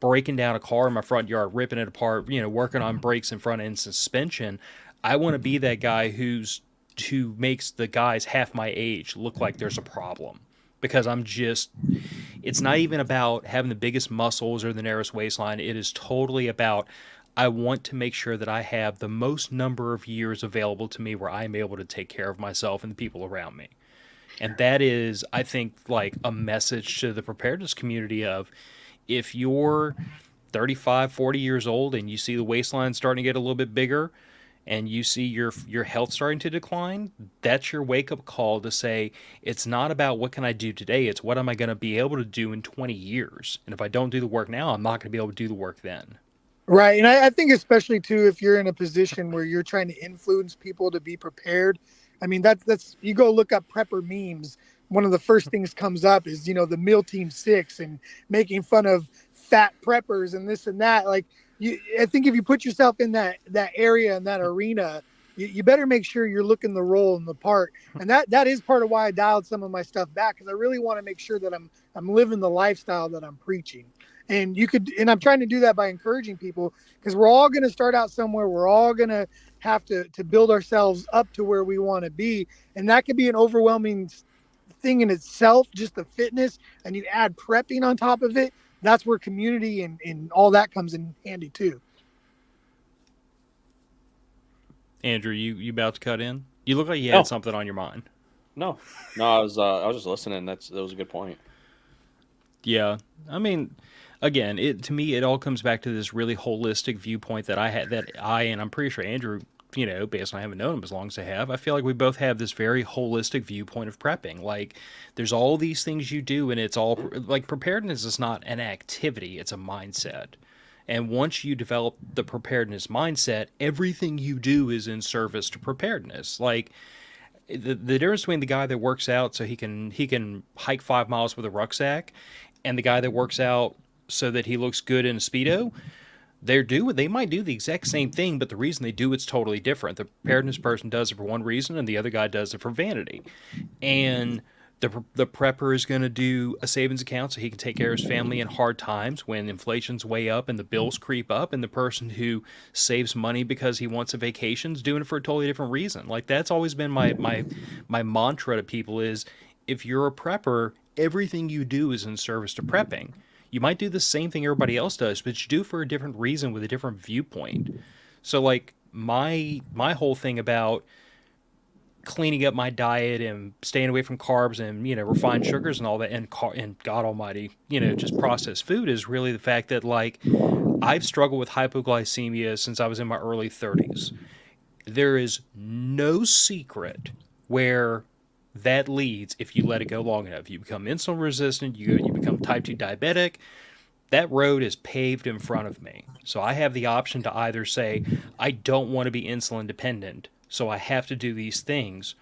breaking down a car in my front yard, ripping it apart, working on brakes and front end suspension. I want to be that guy who makes the guys half my age look like there's a problem. Because it's not even about having the biggest muscles or the narrowest waistline. It is totally about, I want to make sure that I have the most number of years available to me where I'm able to take care of myself and the people around me. And that is, I think, like a message to the preparedness community of, if you're 35, 40 years old and you see the waistline starting to get a little bit bigger and you see your health starting to decline, that's your wake-up call to say, it's not about what can I do today, it's what am I going to be able to do in 20 years. And if I don't do the work now, I'm not going to be able to do the work then. Right. And I think especially too, if you're in a position where you're trying to influence people to be prepared, I mean, that's you go look up prepper memes. One of the first things comes up is, the meal team 6 and making fun of fat preppers and this and that. Like I think if you put yourself in that area and that arena, you better make sure you're looking the role and the part. And that is part of why I dialed some of my stuff back, because I really want to make sure that I'm living the lifestyle that I'm preaching. And I'm trying to do that by encouraging people, because we're all going to start out somewhere. We're all going to have to build ourselves up to where we want to be. And that could be an overwhelming thing in itself, just the fitness, and you add prepping on top of it. That's where community and all that comes in handy too. Andrew, you about to cut in? You look like you had something on your mind. No, I was just listening. That was a good point. Yeah, I mean, again, to me, it all comes back to this really holistic viewpoint that I had, and I'm pretty sure Andrew based on I haven't known him as long as I have, I feel like we both have this very holistic viewpoint of prepping. Like, there's all these things you do, and it's all like preparedness is not an activity, it's a mindset. And once you develop the preparedness mindset, everything you do is in service to preparedness. Like, the difference between the guy that works out so he can hike 5 miles with a rucksack, and the guy that works out so that he looks good in a speedo, they might do the exact same thing, but the reason they do it's totally different. The preparedness person does it for one reason, and the other guy does it for vanity. And the prepper is going to do a savings account so he can take care of his family in hard times when inflation's way up and the bills creep up, and the person who saves money because he wants a vacation is doing it for a totally different reason. Like, that's always been my mantra to people is, if you're a prepper, everything you do is in service to prepping. You might do the same thing everybody else does, but you do for a different reason with a different viewpoint. So, like, my whole thing about cleaning up my diet and staying away from carbs and refined sugars and all that, and God Almighty, just processed food, is really the fact that, like, I've struggled with hypoglycemia since I was in my early 30s. There is no secret where that leads if you let it go long enough. You become insulin resistant, you become type 2 diabetic. That road is paved in front of me. So I have the option to either say, I don't want to be insulin dependent, so I have to do these things,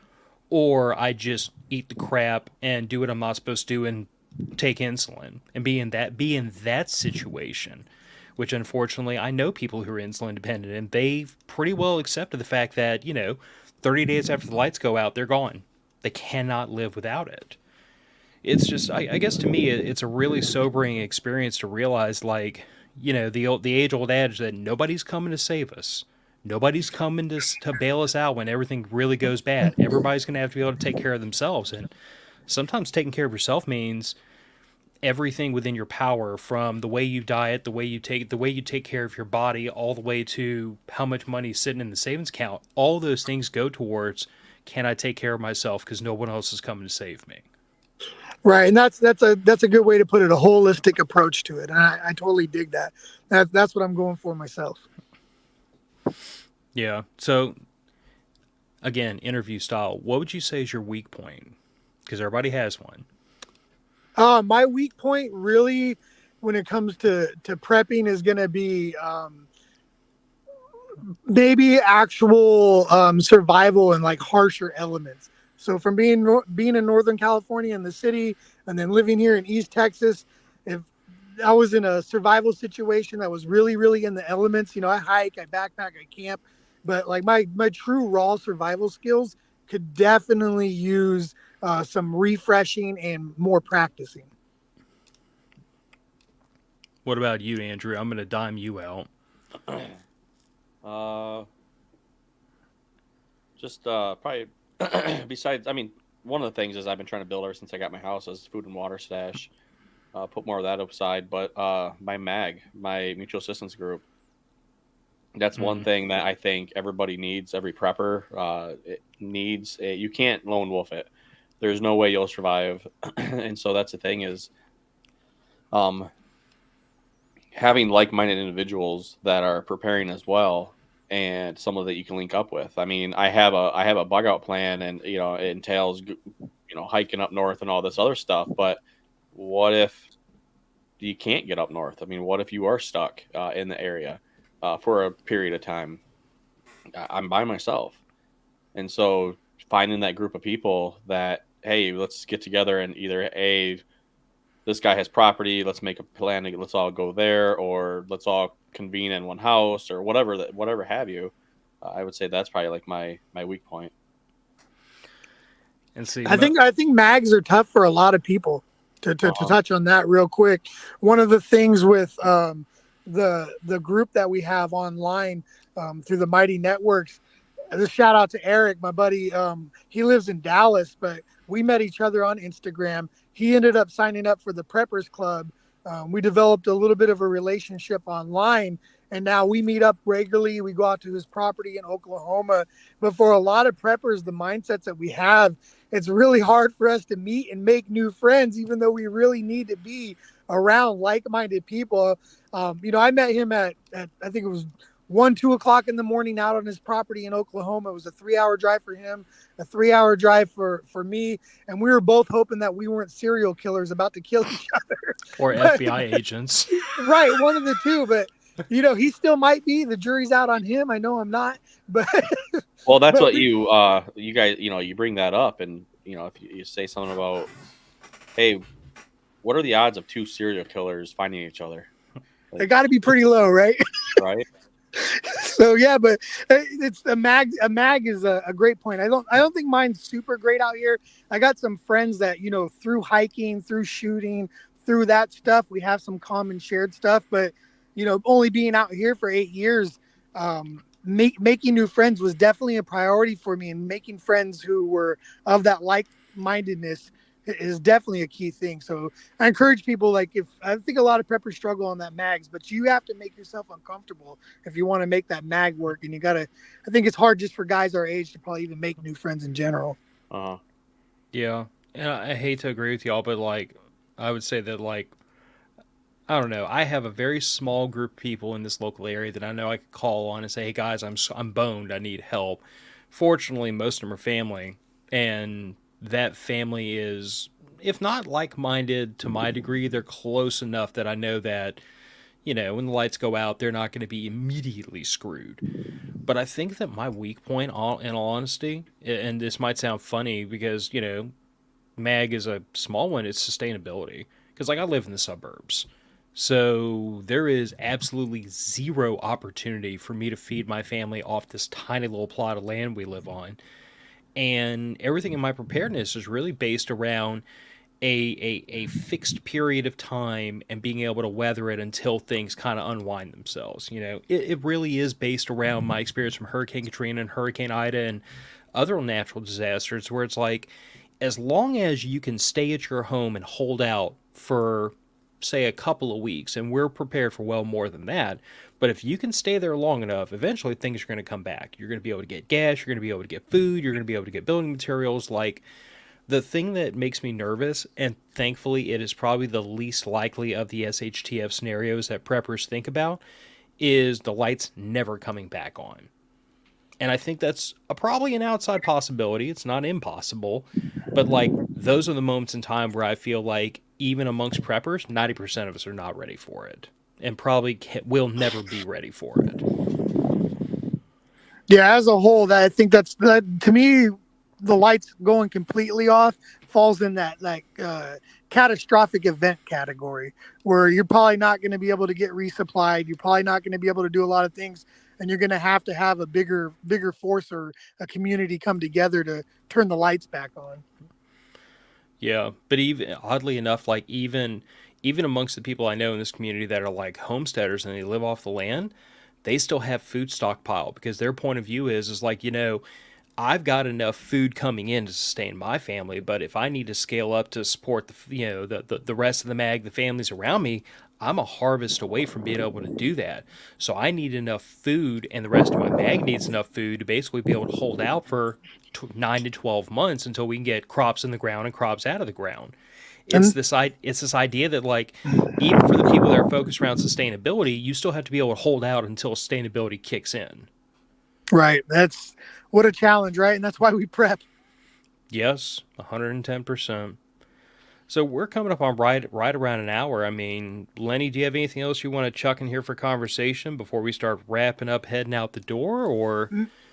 or I just eat the crap and do what I'm not supposed to do and take insulin and be in that situation. Which, unfortunately, I know people who are insulin dependent, and they've pretty well accepted the fact that 30 days after the lights go out, they're gone. They cannot live without it. It's just, I guess to me, it's a really sobering experience to realize, like, the age-old adage that nobody's coming to save us. Nobody's coming to bail us out when everything really goes bad. Everybody's going to have to be able to take care of themselves. And sometimes taking care of yourself means everything within your power, from the way you diet, the way you take care of your body, all the way to how much money is sitting in the savings account. All those things go towards, can I take care of myself because no one else is coming to save me. Right, and that's a good way to put it, a holistic approach to it. And I totally dig that. That's what I'm going for myself. Yeah. So, again, interview style. What would you say is your weak point? Because everybody has one. My weak point, really, when it comes to prepping, is going to be maybe actual survival and like harsher elements. So from being in Northern California in the city, and then living here in East Texas, if I was in a survival situation that was really, really in the elements, I hike, I backpack, I camp, but like my true raw survival skills could definitely use some refreshing and more practicing. What about you, Andrew? I'm going to dime you out. Probably besides, I mean, one of the things is I've been trying to build ever since I got my house is food and water stash. Put more of that aside, but my mutual assistance group, that's one thing that I think everybody needs. Every prepper it needs. You can't lone wolf it. There's no way you'll survive, and so that's the thing is, having like-minded individuals that are preparing as well, and someone that you can link up with. I mean, I have a bug out plan, and it entails hiking up north and all this other stuff. But what if you can't get up north? I mean, what if you are stuck in the area for a period of time? I'm by myself, and so finding that group of people that, hey, let's get together and either this guy has property, let's make a plan, let's all go there, or let's all convene in one house, or whatever have you. I would say that's probably like my weak point. And see, I think mags are tough for a lot of people. To touch on that real quick, one of the things with the group that we have online through the Mighty Networks, this shout out to Eric, my buddy. He lives in Dallas, but we met each other on Instagram. He ended up signing up for the Preppers Club. We developed a little bit of a relationship online, and now we meet up regularly. We go out to his property in Oklahoma. But for a lot of preppers, the mindsets that we have, it's really hard for us to meet and make new friends, even though we really need to be around like-minded people. I met him at I think it was 1, 2 o'clock in the morning out on his property in Oklahoma. It was a 3 hour drive for him, a 3 hour drive for me. And we were both hoping that we weren't serial killers about to kill each other. Or But FBI agents. right, one of the two. But he still might be. The jury's out on him. I know I'm not. But Well, that's but what we you guys, you bring that up, and if you say something about, hey, what are the odds of two serial killers finding each other? they got to be pretty low, right? Right? So yeah, but it's a mag. A mag is a great point. I don't think mine's super great out here. I got some friends that through hiking, through shooting, through that stuff, we have some common shared stuff. But only being out here for 8 years, making new friends was definitely a priority for me, and making friends who were of that like mindedness is definitely a key thing. So I encourage people, like, if I think a lot of preppers struggle on that mags, but you have to make yourself uncomfortable if you want to make that mag work. And I think it's hard just for guys our age to probably even make new friends in general. Uh-huh. Yeah. And I hate to agree with y'all, but like, I would say that, like, I don't know. I have a very small group of people in this local area that I know I could call on and say, "Hey guys, I'm boned. I need help." Fortunately, most of them are family, and that family is, if not like-minded to my degree, they're close enough that I know that when the lights go out, they're not going to be immediately screwed. But I think that my weak point, in all honesty, and this might sound funny because mag is a small one, it's sustainability. Because like I live in the suburbs. So there is absolutely zero opportunity for me to feed my family off this tiny little plot of land we live on. And everything in my preparedness is really based around a fixed period of time and being able to weather it until things kind of unwind themselves. It really is based around my experience from Hurricane Katrina and Hurricane Ida and other natural disasters, where it's like, as long as you can stay at your home and hold out for, say, a couple of weeks, and we're prepared for well more than that. But if you can stay there long enough, eventually things are going to come back. You're going to be able to get gas, you're going to be able to get food, you're going to be able to get building materials. Like, the thing that makes me nervous, and thankfully it is probably the least likely of the SHTF scenarios that preppers think about, is the lights never coming back on. And I think that's probably an outside possibility. It's not impossible. But, like, those are the moments in time where I feel like, even amongst preppers, 90% of us are not ready for it. And probably will never be ready for it. Yeah, as a whole, that I think that to me, the lights going completely off falls in that like catastrophic event category, where you're probably not going to be able to get resupplied. You're probably not going to be able to do a lot of things, and you're going to have a bigger force or a community come together to turn the lights back on. Yeah. But even, oddly enough, like, even amongst the people I know in this community that are like homesteaders and they live off the land, they still have food stockpile, because their point of view is like, I've got enough food coming in to sustain my family, but if I need to scale up to support the rest of the mag, the families around me, I'm a harvest away from being able to do that. So I need enough food, and the rest of my mag needs enough food to basically be able to hold out for 9 to 12 months until we can get crops in the ground and crops out of the ground. And It's this idea that, like, even for the people that are focused around sustainability, you still have to be able to hold out until sustainability kicks in. right, that's what a challenge, right? And that's why we prep. Yes, 110%. So we're coming up on right around an hour. I mean, Lenny, do you have anything else you want to chuck in here for conversation before we start wrapping up, heading out the door? Or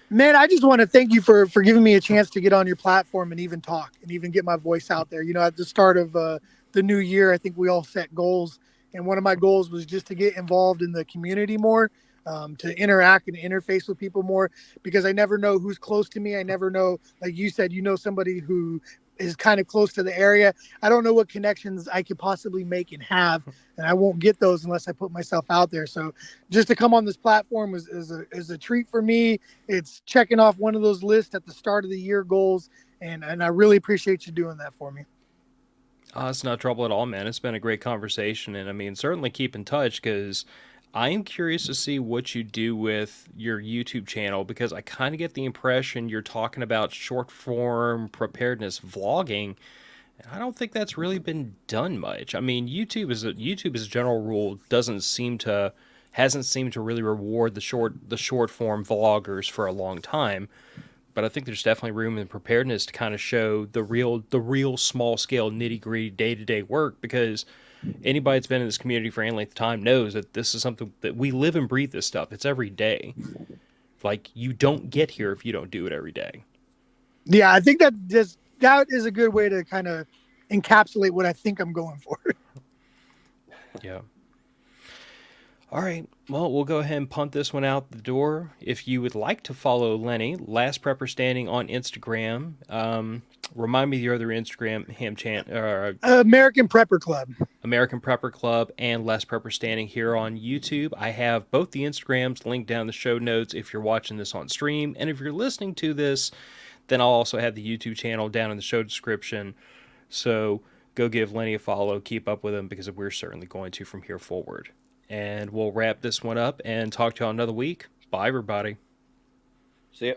Man, I just want to thank you for giving me a chance to get on your platform and even talk and even get my voice out there. At the start of the new year, I think we all set goals. And one of my goals was just to get involved in the community more, to interact and interface with people more, because I never know who's close to me. I never know, like you said, somebody who is kind of close to the area. I don't know what connections I could possibly make and have, and I won't get those unless I put myself out there. So just to come on this platform is a treat for me. It's checking off one of those lists at the start of the year goals, and I really appreciate you doing that for me. it's not trouble at all, man. It's been a great conversation, and I mean, certainly keep in touch, because I am curious to see what you do with your YouTube channel, because I kind of get the impression you're talking about short form preparedness vlogging. And I don't think that's really been done much. I mean, YouTube as a general rule doesn't seem to hasn't seemed to really reward the short form vloggers for a long time. But I think there's definitely room in preparedness to kind of show the real small scale nitty gritty day to day work, because anybody that's been in this community for any length of time knows that this is something that we live and breathe. This stuff, it's every day. Like, you don't get here if you don't do it every day. Yeah, I think that is a good way to kind of encapsulate what I think I'm going for. Yeah. All right. Well, we'll go ahead and punt this one out the door. If you would like to follow Lenny, Last Prepper Standing on Instagram. Remind me of your other Instagram, American Prepper Club. American Prepper Club, and Last Prepper Standing here on YouTube. I have both the Instagrams linked down in the show notes if you're watching this on stream. And if you're listening to this, then I'll also have the YouTube channel down in the show description. So go give Lenny a follow, keep up with him, because we're certainly going to from here forward. And we'll wrap this one up and talk to y'all another week. Bye, everybody. See ya.